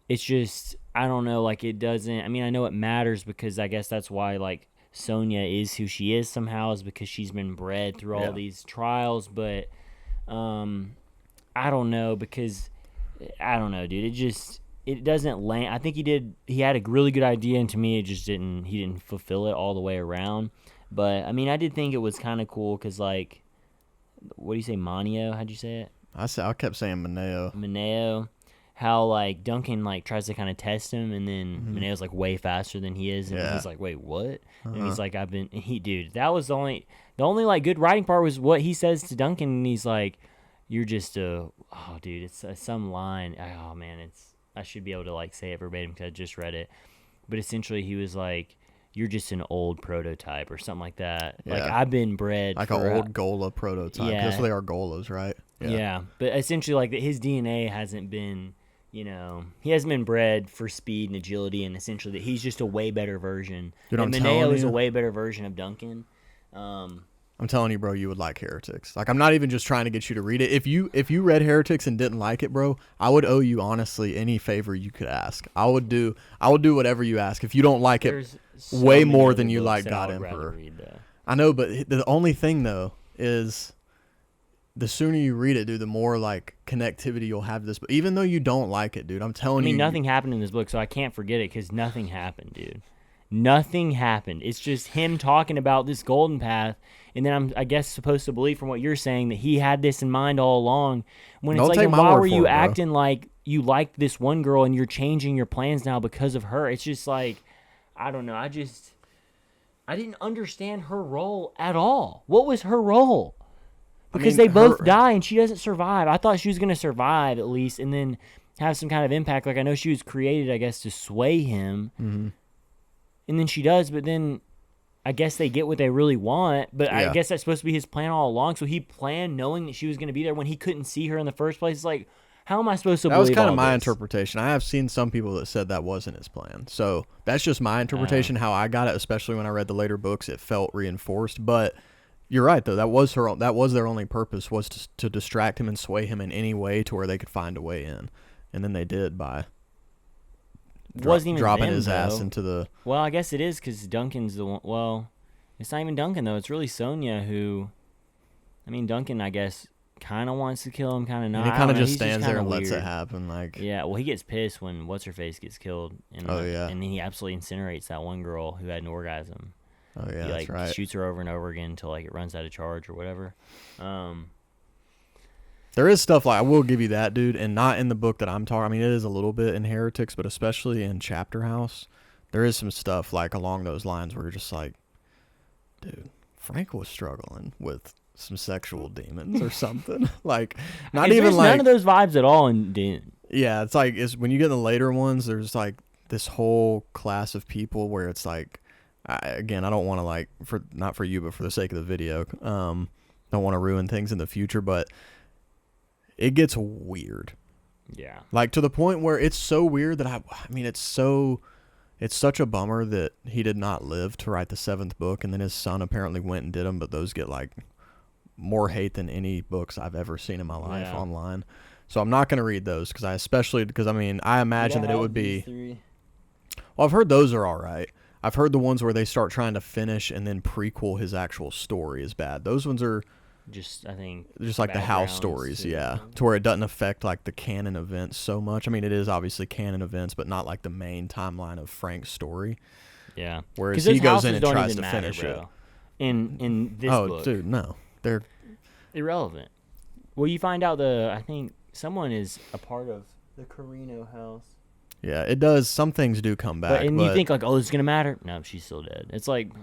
S2: it's just, I don't know, like, it doesn't, I mean, I know it matters, because I guess that's why, like, Sonya is who she is somehow, is because she's been bred through all these trials. But I don't know, because, I don't know, dude, it doesn't land. I think he had a really good idea, and to me, he didn't fulfill it all the way around. But, I mean, I did think it was kind of cool, because, like, what do you say, Manio? How'd you say it?
S1: I kept saying Maneo.
S2: Maneo. how like Duncan like tries to kind of test him, and then Mineo's like way faster than he is, and he's like, "Wait, what?" And he's like, dude, that was the only like good writing part was what he says to Duncan, and he's like, "You're just oh, dude, it's some line. Oh man, I should be able to like say it verbatim because I just read it, but essentially he was like, you're just an old prototype or something like that. Yeah. Like I've been bred
S1: like an old Gola prototype. Yeah. That's what they are, Golas, right?
S2: Yeah, but essentially like his DNA hasn't been, he hasn't been bred for speed and agility, and essentially that he's just a way better version.
S1: Dude,
S2: and Mineo is a way better version of Duncan.
S1: I'm telling you, bro, you would like Heretics. Like, I'm not even just trying to get you to read it. If you read Heretics and didn't like it, bro, I would owe you honestly any favor you could ask. I would do whatever you ask. If you don't like it way more than you like God Emperor. I know, but the only thing though is the sooner you read it, dude, the more like connectivity you'll have to this. But even though you don't like it, dude, I'm telling you.
S2: I mean, nothing happened in this book, so I can't forget it because nothing happened, dude. Nothing happened. It's just him talking about this golden path, and then I guess supposed to believe from what you're saying that he had this in mind all along. When it's like, why were you acting like you liked this one girl and you're changing your plans now because of her? It's just like, I don't know. I didn't understand her role at all. What was her role? Because they both die and she doesn't survive. I thought she was going to survive at least and then have some kind of impact. Like I know she was created, I guess, to sway him. Mm-hmm. And then she does, but then I guess they get what they really want. But I guess that's supposed to be his plan all along. So he planned knowing that she was going to be there when he couldn't see her in the first place. It's like, how am I supposed to believe
S1: that was kind of my
S2: this?
S1: Interpretation. I have seen some people that said that wasn't his plan. So that's just my interpretation, how I got it, especially when I read the later books. It felt reinforced. But you're right, though. That was their only purpose, was to distract him and sway him in any way to where they could find a way in. And then they did by dropping his ass into the...
S2: Well, I guess it is because Duncan's the one... Well, it's not even Duncan, though. It's really Sonya who... I mean, Duncan, I guess, kind of wants to kill him, kind of not.
S1: And he kind of just stands there and lets it happen. Like,
S2: yeah, well, he gets pissed when What's-Her-Face gets killed. And, and then he absolutely incinerates that one girl who had an orgasm.
S1: Oh, yeah,
S2: that's right. He shoots her over and over again until like it runs out of charge or whatever.
S1: There is stuff like, I will give you that, dude, and not in the book that I'm talking. I mean, it is a little bit in Heretics, but especially in Chapter House, there is some stuff like along those lines where you're just like, dude, Frank was struggling with some sexual demons or something. Like, not even like
S2: none of those vibes at all in Dune.
S1: Yeah, it's like when you get in the later ones, there's like this whole class of people where it's like, I don't want to like not for you, but for the sake of the video, don't want to ruin things in the future, but it gets weird.
S2: Yeah.
S1: Like to the point where it's so weird that I mean, it's such a bummer that he did not live to write the 7th book, and then his son apparently went and did them, but those get like more hate than any books I've ever seen in my life online. So I'm not going to read those because I mean, I imagine that it would be... Well, I've heard those are all right. I've heard the ones where they start trying to finish and then prequel his actual story is bad. Those ones are...
S2: I think
S1: just like the house stories, to where it doesn't affect like the canon events so much. I mean, it is obviously canon events, but not like the main timeline of Frank's story.
S2: Yeah,
S1: whereas he goes in and tries to finish it.
S2: In this book,
S1: dude, no, they're
S2: irrelevant. Well, you find out I think someone is a part of the Carino house.
S1: Yeah, it does. Some things do come back,
S2: but you think like, oh, it's gonna matter? No, she's still dead. It's like,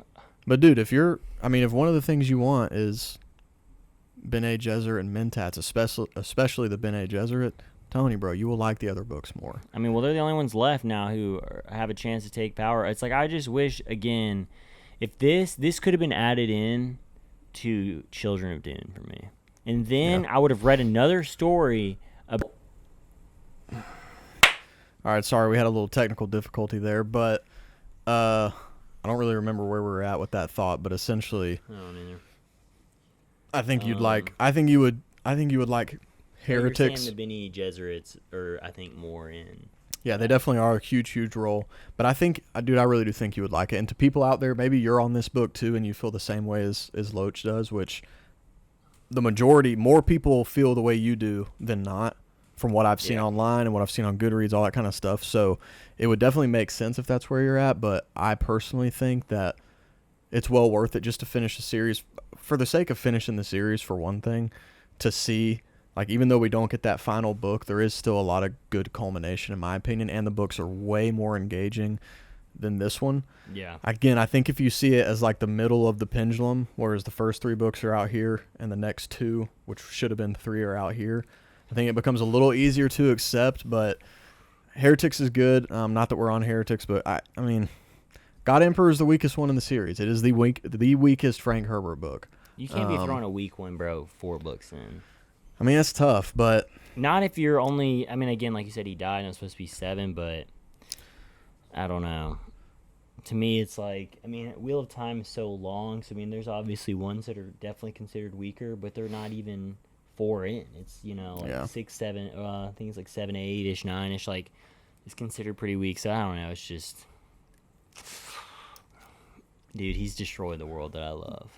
S1: but dude, if one of the things you want is Bene Gesserit and Mentats, especially the Bene Gesserit, Tony, bro, you will like the other books more.
S2: I mean, well, they're the only ones left now who have a chance to take power. It's like, I just wish, again, if this could have been added in to Children of Dune for me. And then I would have read another story about...
S1: All right, sorry, we had a little technical difficulty there, but I don't really remember where we were at with that thought, but essentially...
S2: I don't either.
S1: I think you'd like. I think you would like Heretics.
S2: You're saying the Bene Gesserits are, I think, more in.
S1: Yeah, they definitely are a huge role. But I think, dude, I really do think you would like it. And to people out there, maybe you're on this book too, and you feel the same way as Loach does, which the majority, more people feel the way you do than not, from what I've seen online and what I've seen on Goodreads, all that kind of stuff. So it would definitely make sense if that's where you're at. But I personally think that it's well worth it just to finish the series, for the sake of finishing the series, for one thing, to see Like, even though we don't get that final book, there is still a lot of good culmination, in my opinion, and the books are way more engaging than this one.
S2: Yeah.
S1: Again, I think if you see it as like the middle of the pendulum, whereas the first 3 books are out here and the next 2, which should have been 3, are out here, I think it becomes a little easier to accept. But Heretics is good. Not that we're on Heretics, but I mean, God Emperor is the weakest one in the series. It is the weakest Frank Herbert book.
S2: You can't be throwing a weak one, bro, 4 books in.
S1: I mean, it's tough, but...
S2: Not if you're only... I mean, again, like you said, he died and it was supposed to be 7, but... I don't know. To me, it's like... I mean, Wheel of Time is so long, so, I mean, there's obviously ones that are definitely considered weaker, but they're not even 4 in. It's, like 6, 7... I think it's like 7, 8-ish, 9-ish, like... It's considered pretty weak, so I don't know. It's just... Dude, he's destroyed the world that I love.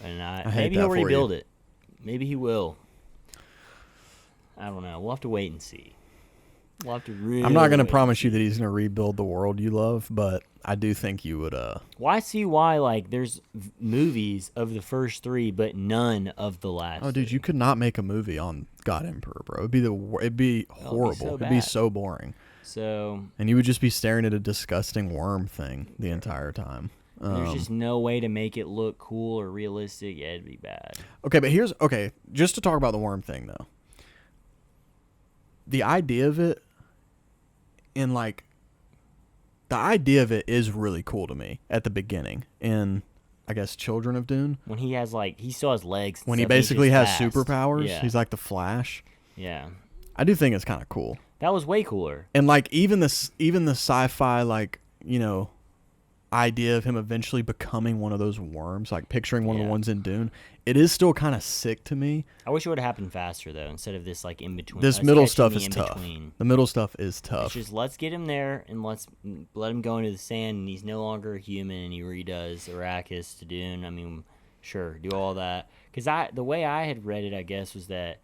S2: And maybe he'll rebuild it. Maybe he will. I don't know. We'll have to wait and see. We'll have to really.
S1: I'm not going to promise you that he's going to rebuild the world you love, but I do think you would. Well,
S2: I see why. Like, there's movies of the first 3, but none of the last.
S1: Oh, dude,
S2: 3.
S1: you could not make a movie on God Emperor, bro. It'd be horrible. It'd be so boring.
S2: So.
S1: And you would just be staring at a disgusting worm thing the entire time.
S2: There's just no way to make it look cool or realistic. Yeah, it'd be bad.
S1: Okay, but just to talk about the worm thing, though. The idea of it, the idea of it is really cool to me at the beginning in, I guess, Children of Dune.
S2: When he has, he still has legs.
S1: When he basically has
S2: fast.
S1: superpowers.
S2: Yeah.
S1: He's like the Flash.
S2: Yeah.
S1: I do think it's kind of cool.
S2: That was way cooler.
S1: And, even the sci-fi, idea of him eventually becoming one of those worms, like picturing one of the ones in Dune, it is still kind of sick to me.
S2: I wish it would have happened faster, though, instead of this, in between.
S1: This middle stuff is tough. The middle stuff is tough.
S2: It's just, let's get him there, and let's let him go into the sand, and he's no longer a human, and he redoes Arrakis to Dune. I mean, sure, do all that. Because the way I had read it, I guess, was that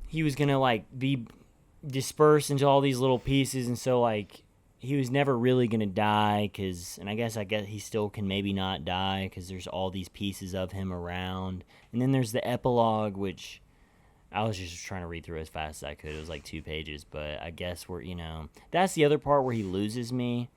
S2: he was going to, be dispersed into all these little pieces, and so, he was never really going to die, and I guess he still can maybe not die because there's all these pieces of him around. And then there's the epilogue, which I was just trying to read through as fast as I could. It was 2 pages, but I guess that's the other part where he loses me.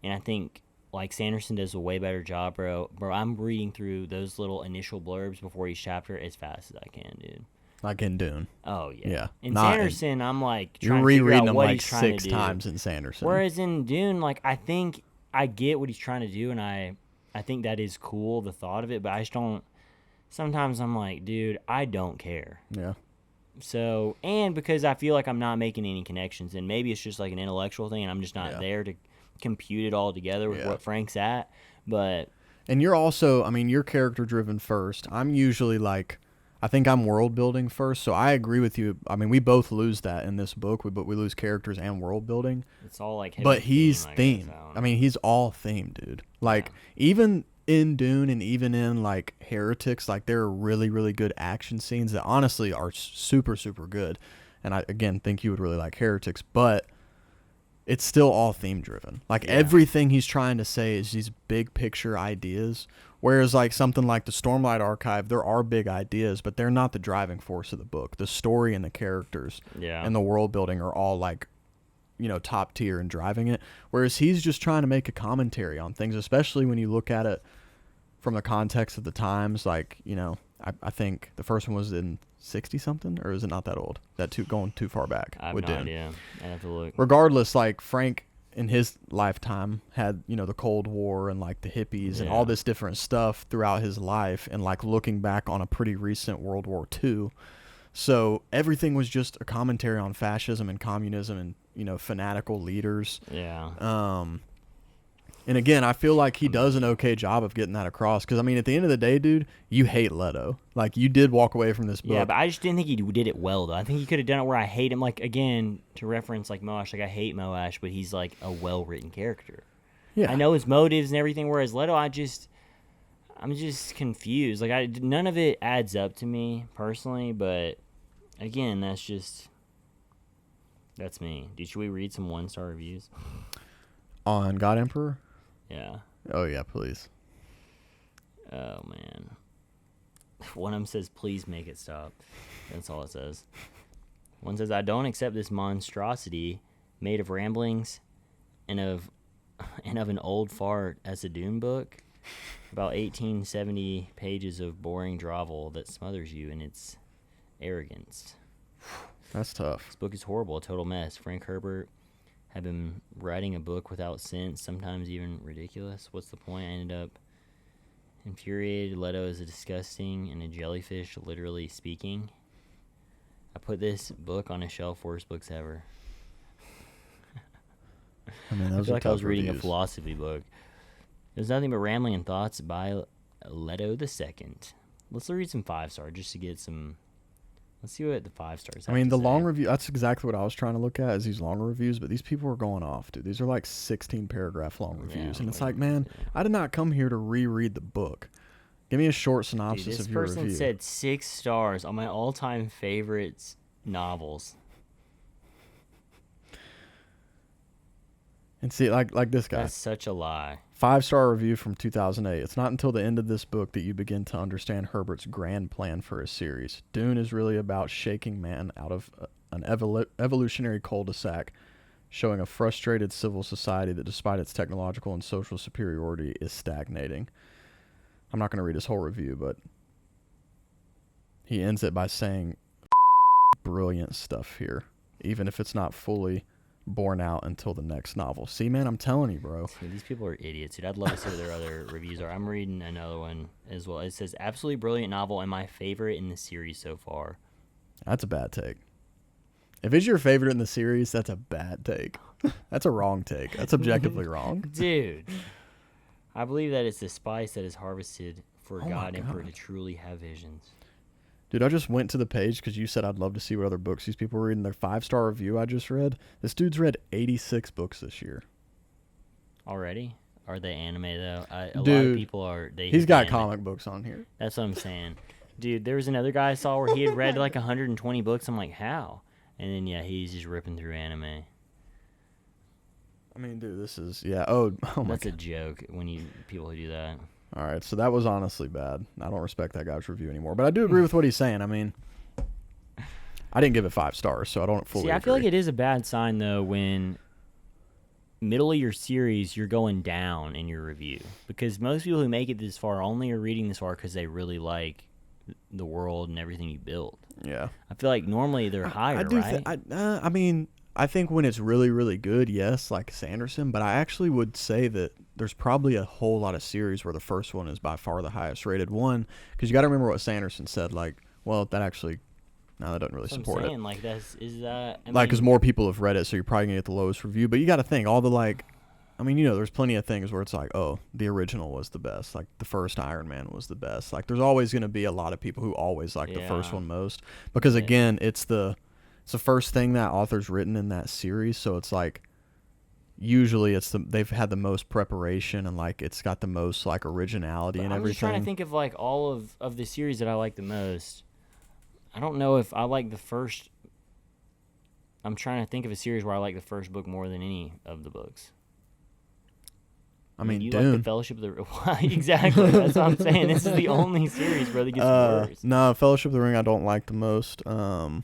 S2: And I think, Sanderson does a way better job, bro. Bro, I'm reading through those little initial blurbs before each chapter as fast as I can, dude.
S1: Like in Dune.
S2: Oh, yeah.
S1: Yeah.
S2: In Sanderson, I'm trying
S1: you're
S2: to figure
S1: rereading
S2: out what
S1: them
S2: he's trying to do.
S1: 6 times in Sanderson.
S2: Whereas in Dune, I think I get what he's trying to do, and I think that is cool, the thought of it, but I just don't. Sometimes I'm like, dude, I don't care.
S1: Yeah.
S2: So, and because I feel like I'm not making any connections, and maybe it's just an intellectual thing, and I'm just not there to compute it all together with what Frank's at, but.
S1: And you're also, you're character driven first. I'm usually I think I'm world building first, so I agree with you. We both lose that in this book, but we lose characters and world building.
S2: It's all
S1: but he's themed. He's all themed, dude. Even in Dune and even in Heretics, there are really, really good action scenes that honestly are super, super good. And I again think you would really like Heretics, but it's still all theme driven. Everything he's trying to say is these big picture ideas. Whereas something like the Stormlight Archive, there are big ideas, but they're not the driving force of the book. The story and the characters and the world building are all top tier and driving it. Whereas he's just trying to make a commentary on things, especially when you look at it from the context of the times. I think the first one was in 60 something, or is it not that old? Going too far back?
S2: I have no idea. I have to look.
S1: Regardless, Frank in his lifetime had the Cold War and the hippies and all this different stuff throughout his life, and looking back on a pretty recent World War II, so everything was just a commentary on fascism and communism and fanatical leaders. And again, I feel like he does an okay job of getting that across, because at the end of the day, dude, you hate Leto. You did walk away from this book.
S2: Yeah, but I just didn't think he did it well, though. I think he could have done it where I hate him. Again, to reference Moash, I hate Moash, but he's a well-written character. Yeah, I know his motives and everything, whereas Leto, I'm just confused. None of it adds up to me personally, but again, that's me. Should we read some 1-star reviews
S1: on God Emperor?
S2: Yeah.
S1: Oh yeah, please.
S2: Oh man. One of them says, "Please make it stop." That's all it says. One says, "I don't accept this monstrosity made of ramblings and of an old fart as a Dune book. About 1870 pages of boring drivel that smothers you in its arrogance."
S1: That's tough.
S2: This book is horrible, a total mess. Frank Herbert had been writing a book without sense, sometimes even ridiculous. What's the point? I ended up infuriated. Leto is a disgusting and a jellyfish, literally speaking. I put this book on a shelf, worst books ever.
S1: I mean,
S2: I
S1: those
S2: feel
S1: are
S2: like I was
S1: tough
S2: reading a
S1: reviews.
S2: philosophy book. There's nothing but rambling and thoughts by Leto II. Let's read some 5-star just to get some. Let's see what the 5 stars.
S1: I mean, the long review. That's exactly what I was trying to look at, is these longer reviews. But these people are going off, dude. These are like 16 paragraph long reviews, and it's like, man, I did not come here to reread the book. Give me a short synopsis of your review.
S2: This person said 6 stars on my all-time favorites novels.
S1: And see, like this guy.
S2: That's such a lie.
S1: 5-star review from 2008. It's not until the end of this book that you begin to understand Herbert's grand plan for his series. Dune is really about shaking man out of an evolutionary cul-de-sac, showing a frustrated civil society that, despite its technological and social superiority, is stagnating. I'm not going to read his whole review, but he ends it by saying brilliant stuff here, even if it's not fully borne out until the next novel. See, man, I'm telling you, bro.
S2: Dude, these people are idiots, dude. I'd love to see what their other reviews are. I'm reading another one as well. It says, absolutely brilliant novel and my favorite in the series so far.
S1: That's a bad take. If it's your favorite in the series, that's a bad take. That's a wrong take. That's objectively wrong.
S2: Dude, I believe that it's the spice that is harvested for God Emperor to truly have visions.
S1: Dude, I just went to the page because you said I'd love to see what other books these people were reading. Their 5-star review I just read. This dude's read 86 books this year.
S2: Already? Are they anime, though? A lot
S1: Dude,
S2: of people are.
S1: He's got comic books on here.
S2: That's what I'm saying. Dude, there was another guy I saw where he had read like 120 books. I'm like, how? And then, yeah, he's just ripping through anime.
S1: I mean, dude, this is, yeah. Oh my
S2: That's
S1: God.
S2: a joke when people who do that.
S1: All right, so that was honestly bad. I don't respect that guy's review anymore. But I do agree with what he's saying. I mean, I didn't give it 5 stars, so I don't fully agree.
S2: I feel like it is a bad sign, though, when middle of your series you're going down in your review. Because most people who make it this far only are reading this far because they really like the world and everything you build.
S1: Yeah.
S2: I feel like normally they're higher, right?
S1: I mean, I think when it's really, really good, yes, like Sanderson. But I actually would say that there's probably a whole lot of series where the first one is by far the highest rated one. Because you got to remember what Sanderson said. Like, well, that actually, no, that doesn't really support it.
S2: Like,
S1: Because more people have read it, so you're probably going to get the lowest review. But you got to think, all the, like, I mean, you know, there's plenty of things where it's like, oh, the original was the best. Like, the first Iron Man was the best. Like, there's always going to be a lot of people who always like the first one most. Because, again, it's the first thing that author's written in that series. So it's like, usually they've had the most preparation and, like, it's got the most, like, originality and everything.
S2: I'm just trying to think of, like, all of the series that I like the most. I don't know if I like the first. I'm trying to think of a series where I like the first book more than any of the books.
S1: I mean,
S2: you
S1: Dune.
S2: like the Fellowship of the Exactly. That's what I'm saying. This is the only series where it gets worse.
S1: No, Fellowship of the Ring I don't like the most. I'm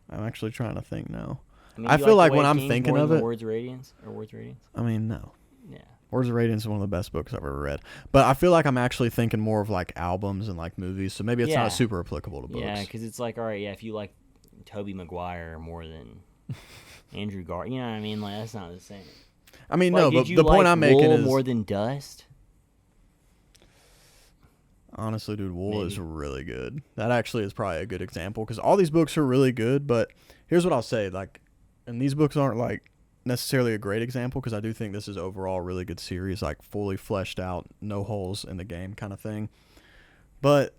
S1: actually trying to think now. I feel like when I'm thinking of it,
S2: Words of Radiance or Words of Radiance.
S1: I mean, no.
S2: Yeah.
S1: Words of Radiance is one of the best books I've ever read. But I feel like I'm actually thinking more of like albums and like movies, so maybe it's not super applicable to books.
S2: Yeah, because it's like, all right, yeah, if you like Tobey Maguire more than Andrew Garfield, you know what I mean? Like, that's not the same.
S1: I mean, no, but the point I'm making is
S2: more than Dust.
S1: Honestly, dude, Wool is really good. That actually is probably a good example because all these books are really good. But here's what I'll say: like, and these books aren't like necessarily a great example because I do think this is overall a really good series, like fully fleshed out, no holes in the game kind of thing. But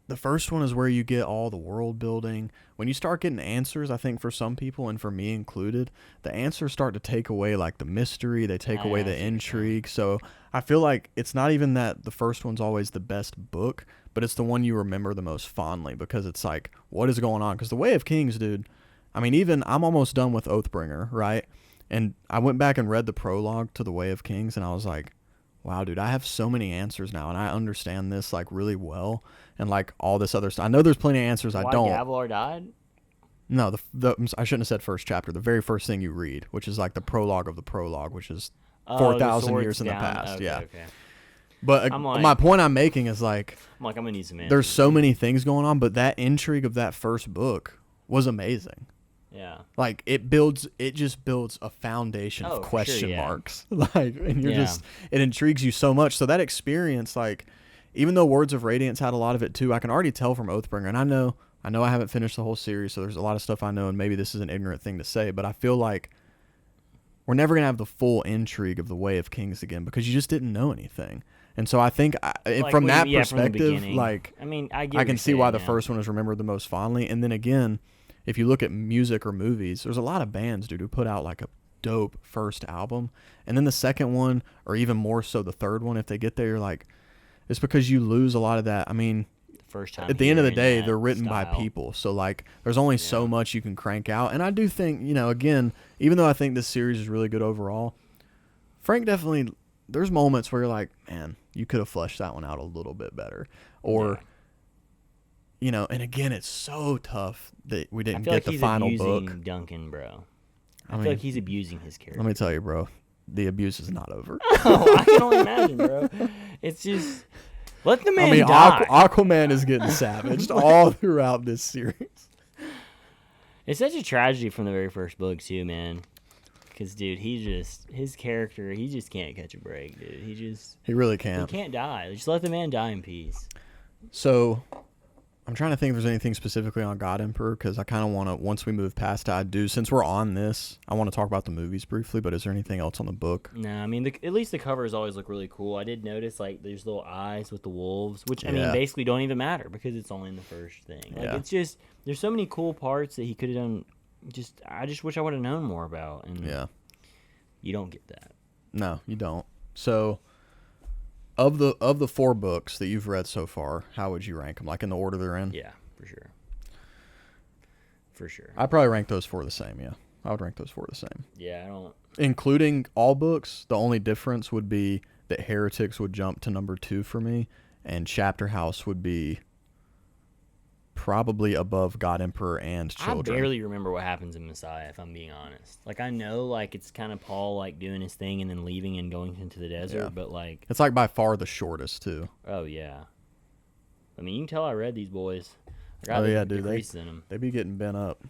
S1: the first one is where you get all the world building. When you start getting answers, I think for some people, and for me included, the answers start to take away like the mystery. They take away the intrigue. So I feel like it's not even that the first one's always the best book, but it's the one you remember the most fondly because it's like, what is going on? Because The Way of Kings, dude, I mean, even I'm almost done with Oathbringer, right? And I went back and read the prologue to The Way of Kings, and I was like, Wow, dude, I have so many answers now, and I understand this like really well, and like all this other stuff. I know there's plenty of answers I
S2: Why
S1: don't.
S2: Gavilar died?
S1: No, I shouldn't have said first chapter. The very first thing you read, which is like the prologue of the prologue, which is 4,000 years in the past.
S2: Okay,
S1: yeah.
S2: Okay.
S1: But my point I'm making is like,
S2: I'm gonna need some answers.
S1: there's so many things going on, but that intrigue of that first book was amazing.
S2: Yeah.
S1: Like it just builds a foundation of question marks. Like, and it intrigues you so much. So that experience, like, even though Words of Radiance had a lot of it too, I can already tell from Oathbringer, and I know I haven't finished the whole series, so there's a lot of stuff I know, and maybe this is an ignorant thing to say, but I feel like we're never gonna have the full intrigue of the Way of Kings again because you just didn't know anything. And so I think from that perspective, like,
S2: I mean, I
S1: can see why the first one is remembered the most fondly. And then again, if you look at music or movies, there's a lot of bands, dude, who put out like a dope first album, and then the second one, or even more so the third one, if they get there, you're like, it's because you lose a lot of that. I mean,
S2: first time
S1: at the end of the day, they're written
S2: style.
S1: by people, so like there's only so much you can crank out. And I do think, again, even though I think this series is really good overall, Frank definitely, there's moments where you're like, man, you could have fleshed that one out a little bit better, or and again, it's so tough that we didn't get the final book.
S2: I feel like he's abusing Duncan, bro. I feel like he's abusing his character.
S1: Let me tell you, bro, the abuse is not over.
S2: Oh, I can only imagine, bro. It's just, let the man die.
S1: Aquaman is getting savaged all throughout this series.
S2: It's such a tragedy from the very first book, too, man. Because, dude, his character, he just can't catch a break, dude. He
S1: really can't.
S2: He can't die. Just let the man die in peace.
S1: So, I'm trying to think if there's anything specifically on God Emperor, because I kind of want to, once we move past it, since we're on this, I want to talk about the movies briefly, but is there anything else on the book?
S2: No, I mean, at least the covers always look really cool. I did notice, like, there's little eyes with the wolves, which, I mean, basically don't even matter because it's only in the first thing. Like, it's just, there's so many cool parts that he could have done. I just wish I would have known more about. And you don't get that. No,
S1: you don't. So, of the 4 books that you've read so far, how would you rank them? Like in the order they're in?
S2: Yeah, for sure. For sure.
S1: I'd probably rank those 4 the same, yeah. I would rank those 4 the same.
S2: Yeah, I don't...
S1: Including all books, the only difference would be that Heretics would jump to number 2 for me, and Chapter House would be probably above God Emperor and Children.
S2: I barely remember what happens in Messiah, if I'm being honest. Like, I know, like, it's kind of Paul, like, doing his thing and then leaving and going into the desert, but, like...
S1: It's, like, by far the shortest, too.
S2: Oh, yeah. I mean, you can tell I read these boys.
S1: Dude,
S2: in them.
S1: They be getting bent up.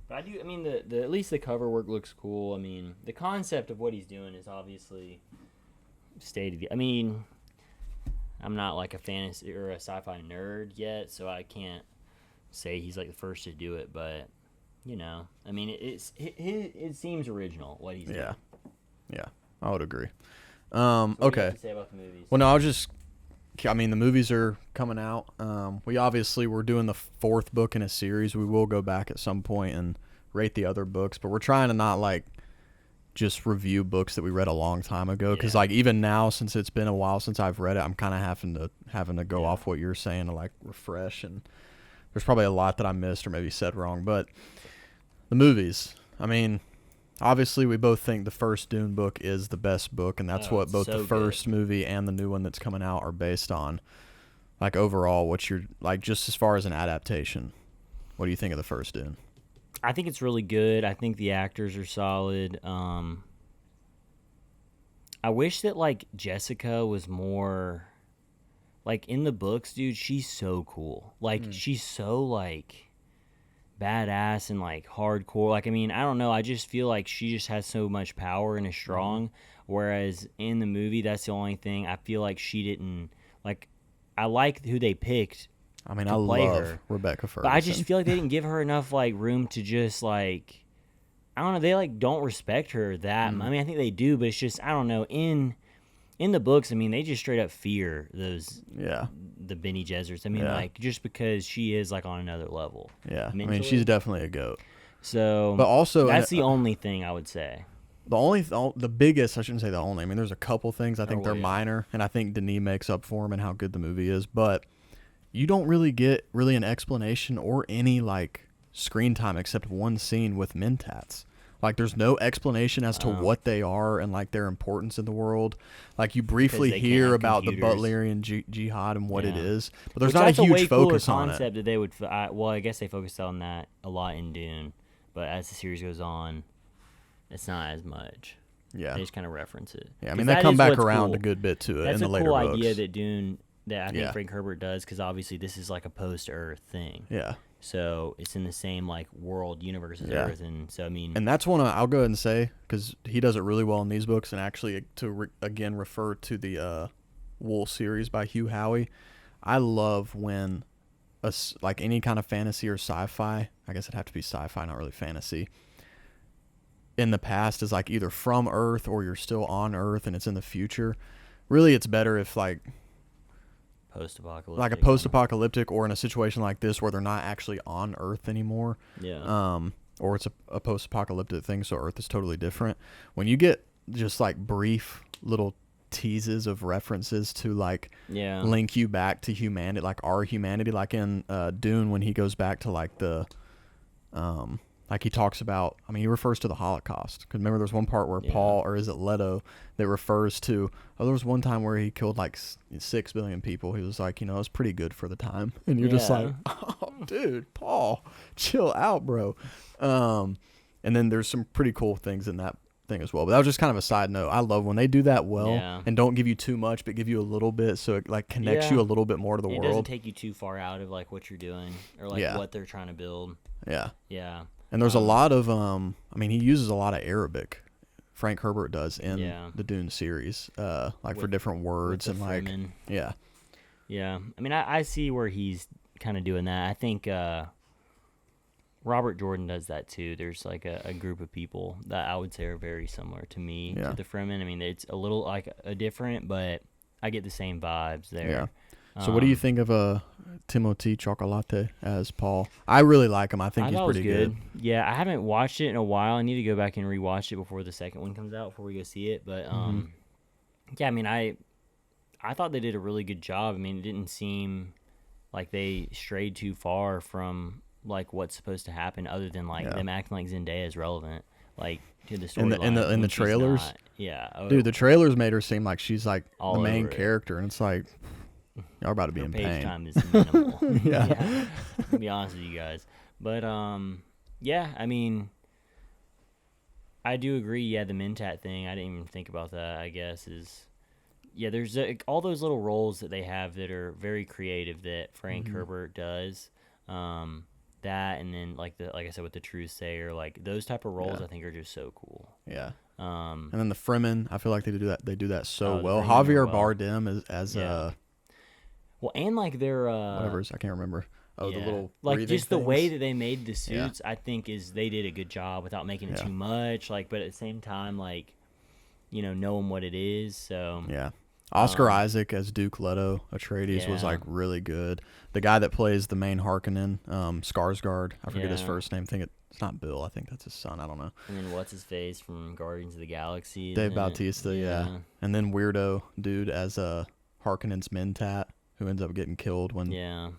S2: But I mean, at least the cover work looks cool. I mean, the concept of what he's doing is obviously stated. I mean, I'm not, like, a fantasy or a sci-fi nerd yet, so I can't say he's like the first to do it, but I mean, it seems original what he's doing.
S1: Yeah, I would agree.
S2: So what do you
S1: okay.
S2: have to say about the movies?
S1: Well, no, I mean, the movies are coming out. We're doing the 4th book in a series. We will go back at some point and rate the other books, but we're trying to not like just review books that we read a long time ago, because like even now, since it's been a while since I've read it, I'm kind of having to go off what you're saying to like refresh, and there's probably a lot that I missed or maybe said wrong. But the movies, I mean, obviously we both think the first Dune book is the best book, and that's what both the first movie and the new one that's coming out are based on. Like, overall, what's your, like, just as far as an adaptation, what do you think of the first Dune?
S2: I think it's really good. I think the actors are solid. I wish that, like, Jessica was more... Like, in the books, dude, she's so cool. Like, she's so, like, badass and, like, hardcore. Like, I mean, I don't know. I just feel like she just has so much power and is strong. Whereas in the movie, that's the only thing. I feel like she didn't, like, I like who they picked.
S1: I mean, I love Rebecca Ferguson.
S2: But I just feel like they didn't give her enough, like, room to just, like, I don't know. They, like, don't respect her that. I mean, I think they do, but it's just, I don't know. In the books, I mean, they just straight up fear those, the Bene Gesserits. I mean, like, just because she is, like, on another level.
S1: Yeah,
S2: mentally.
S1: I mean, she's definitely a goat.
S2: So,
S1: but also,
S2: that's the only thing I would say.
S1: The biggest, I shouldn't say the only. I mean, there's a couple things I think they're minor, and I think Denis makes up for them and how good the movie is. But you don't really get an explanation or any, like, screen time except one scene with Mentats. Like, there's no explanation as to what they are and like their importance in the world. Like, you briefly hear about
S2: computers.
S1: the Butlerian jihad and what it is, but there's
S2: Which
S1: not a
S2: that's
S1: huge
S2: way
S1: focus
S2: cooler
S1: on
S2: concept
S1: it.
S2: that they would. Well, I guess they focused on that a lot in Dune, but as the series goes on, it's not as much.
S1: Yeah,
S2: they just kind of reference it.
S1: Yeah, I mean, they come back around a good bit to it
S2: That's
S1: in the later
S2: books.
S1: books.
S2: That's a cool idea that Dune, that I think Frank Herbert does, because obviously this is like a post-Earth thing.
S1: Yeah.
S2: So it's in the same like world universe as Earth, and so I mean,
S1: and that's one I'll go ahead and say, because he does it really well in these books, and actually to again refer to the Wool series by Hugh Howey. I love when like any kind of fantasy or sci-fi, I guess it'd have to be sci-fi, not really fantasy, in the past is like either from Earth or you're still on Earth and it's in the future. Really, it's better if like
S2: post-apocalyptic,
S1: like a post-apocalyptic, or in a situation like this where they're not actually on Earth anymore.
S2: Yeah.
S1: Or it's a post-apocalyptic thing, so Earth is totally different. When you get just like brief little teases of references to like link you back to humanity, like our humanity, like in Dune when he goes back to like the like he talks about, I mean, he refers to the Holocaust. Because remember, there's one part where Paul, or is it Leto, that refers to, there was one time where he killed like 6 billion people. He was like, it was pretty good for the time. And you're just like, oh, dude, Paul, chill out, bro. And then there's some pretty cool things in that thing as well. But that was just kind of a side note. I love when they do that well and don't give you too much, but give you a little bit, so it like connects you a little bit more to the world.
S2: It doesn't take you too far out of like what you're doing or like what they're trying to build.
S1: Yeah.
S2: Yeah.
S1: And there's a lot of, I mean, he uses a lot of Arabic. Frank Herbert does in the Dune series, like for different words and like,
S2: Fremen.
S1: Yeah.
S2: I mean, I see where he's kind of doing that. I think Robert Jordan does that too. There's like a group of people that I would say are very similar to me, to the Fremen. I mean, it's a little like a different, but I get the same vibes there.
S1: Yeah. So what do you think of Timothée Chalamet as Paul? I really like him. I think he's pretty good.
S2: Yeah, I haven't watched it in a while. I need to go back and rewatch it before the second one comes out, before we go see it. But yeah, I mean, I thought they did a really good job. I mean, it didn't seem like they strayed too far from like what's supposed to happen, other than like them acting like Zendaya is relevant, like to the storyline.
S1: In the trailers,
S2: dude,
S1: the trailers made her seem like she's like
S2: all
S1: the main character, and it's like, y'all about to be in
S2: page
S1: pain.
S2: Time is minimal. To be honest with you guys, but yeah, I mean, I do agree. Yeah, the Mentat thing, I didn't even think about that. I guess is there's all those little roles that they have that are very creative that Frank Herbert does. That, and then like I said with the Truth Sayer, like those type of roles I think are just so cool.
S1: Yeah. And then the Fremen, I feel like they do that so well.
S2: Fremen
S1: Javier Bardem as
S2: well, and like their
S1: whatever, I can't remember. Oh, the little
S2: like just the
S1: things.
S2: way that they made the suits, I think they did a good job without making it too much. Like, but at the same time, like, knowing what it is. So
S1: Oscar Isaac as Duke Leto Atreides was like really good. The guy that plays the main Harkonnen, Skarsgård, I forget his first name. I think it's not Bill. I think that's his son. I don't know.
S2: And then what's his face from Guardians of the Galaxy?
S1: Dave Bautista, and then weirdo dude as Harkonnen's Mentat, who ends up getting killed when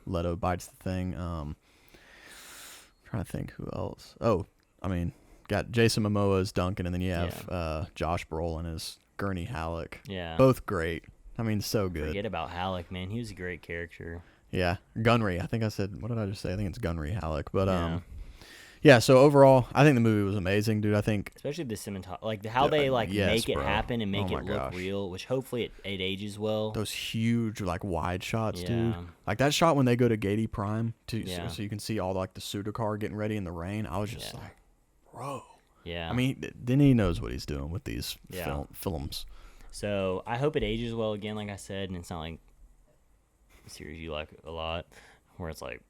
S1: Leto bites the thing. Trying to think who else. Oh, I mean, got Jason Momoa as Duncan, and then you have Josh Brolin as Gurney Halleck. Yeah, both great. I mean, so good.
S2: Forget about Halleck, man. He was a great character.
S1: Yeah, Gunry. I think I said, what did I just say? I think it's Gunry Halleck. But so overall, I think the movie was amazing, dude. I think
S2: especially the cinematography, like how they make it happen and make it look real, which hopefully it ages well.
S1: Those huge like wide shots, dude. Like that shot when they go to Gady Prime so you can see all like the Sudakar getting ready in the rain. I was just like, bro. Yeah. I mean, then he knows what he's doing with these films.
S2: So I hope it ages well again, like I said, and it's not like a series you like a lot, where it's like,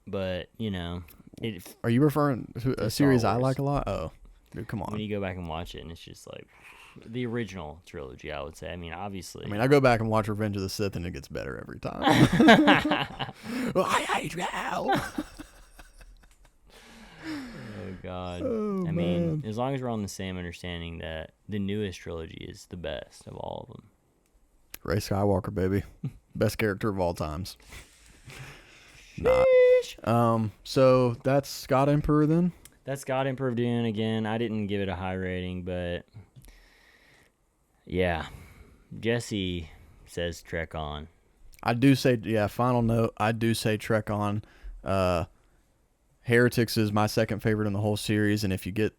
S2: but
S1: are you referring to a series I like a lot? Oh, dude, come on.
S2: When you go back and watch it, and it's just like the original trilogy, I would say. I mean, obviously.
S1: I mean, I go back and watch Revenge of the Sith, and it gets better every time. Well, I hate you.
S2: Oh God! I mean, as long as we're on the same understanding that the newest trilogy is the best of all of them.
S1: Rey Skywalker, baby, best character of all times. Not. So that's Scott Emperor then.
S2: That's God Emperor of Dune again. I didn't give it a high rating, but yeah, Jesse says Trek on.
S1: I do say, yeah, final note, I do say Trek on. Heretics is my second favorite in the whole series, and if you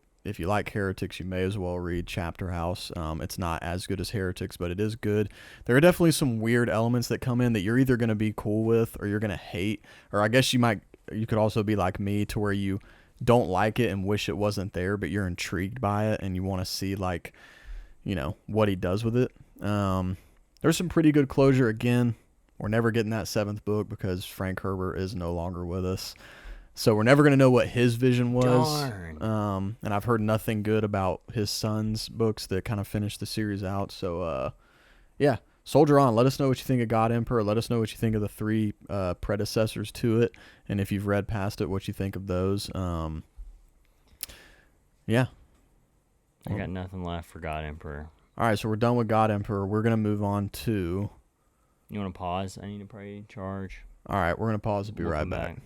S1: like Heretics, you may as well read Chapter House. It's not as good as Heretics, but it is good. There are definitely some weird elements that come in that you're either going to be cool with or you're going to hate, or I guess you could also be like me to where you don't like it and wish it wasn't there, but you're intrigued by it and you want to see like, what he does with it. There's some pretty good closure. Again, we're never getting that 7th book because Frank Herbert is no longer with us. So we're never going to know what his vision was.
S2: Darn.
S1: And I've heard nothing good about his son's books that kind of finished the series out. So, yeah, soldier on. Let us know what you think of God Emperor. Let us know what you think of the 3 predecessors to it. And if you've read past it, what you think of those. Yeah.
S2: I got nothing left for God Emperor.
S1: All right, so we're done with God Emperor. We're going to move on to...
S2: You want to pause? I need to pray charge.
S1: All right, we're going to pause and be
S2: We'll
S1: right
S2: come
S1: back.
S2: back.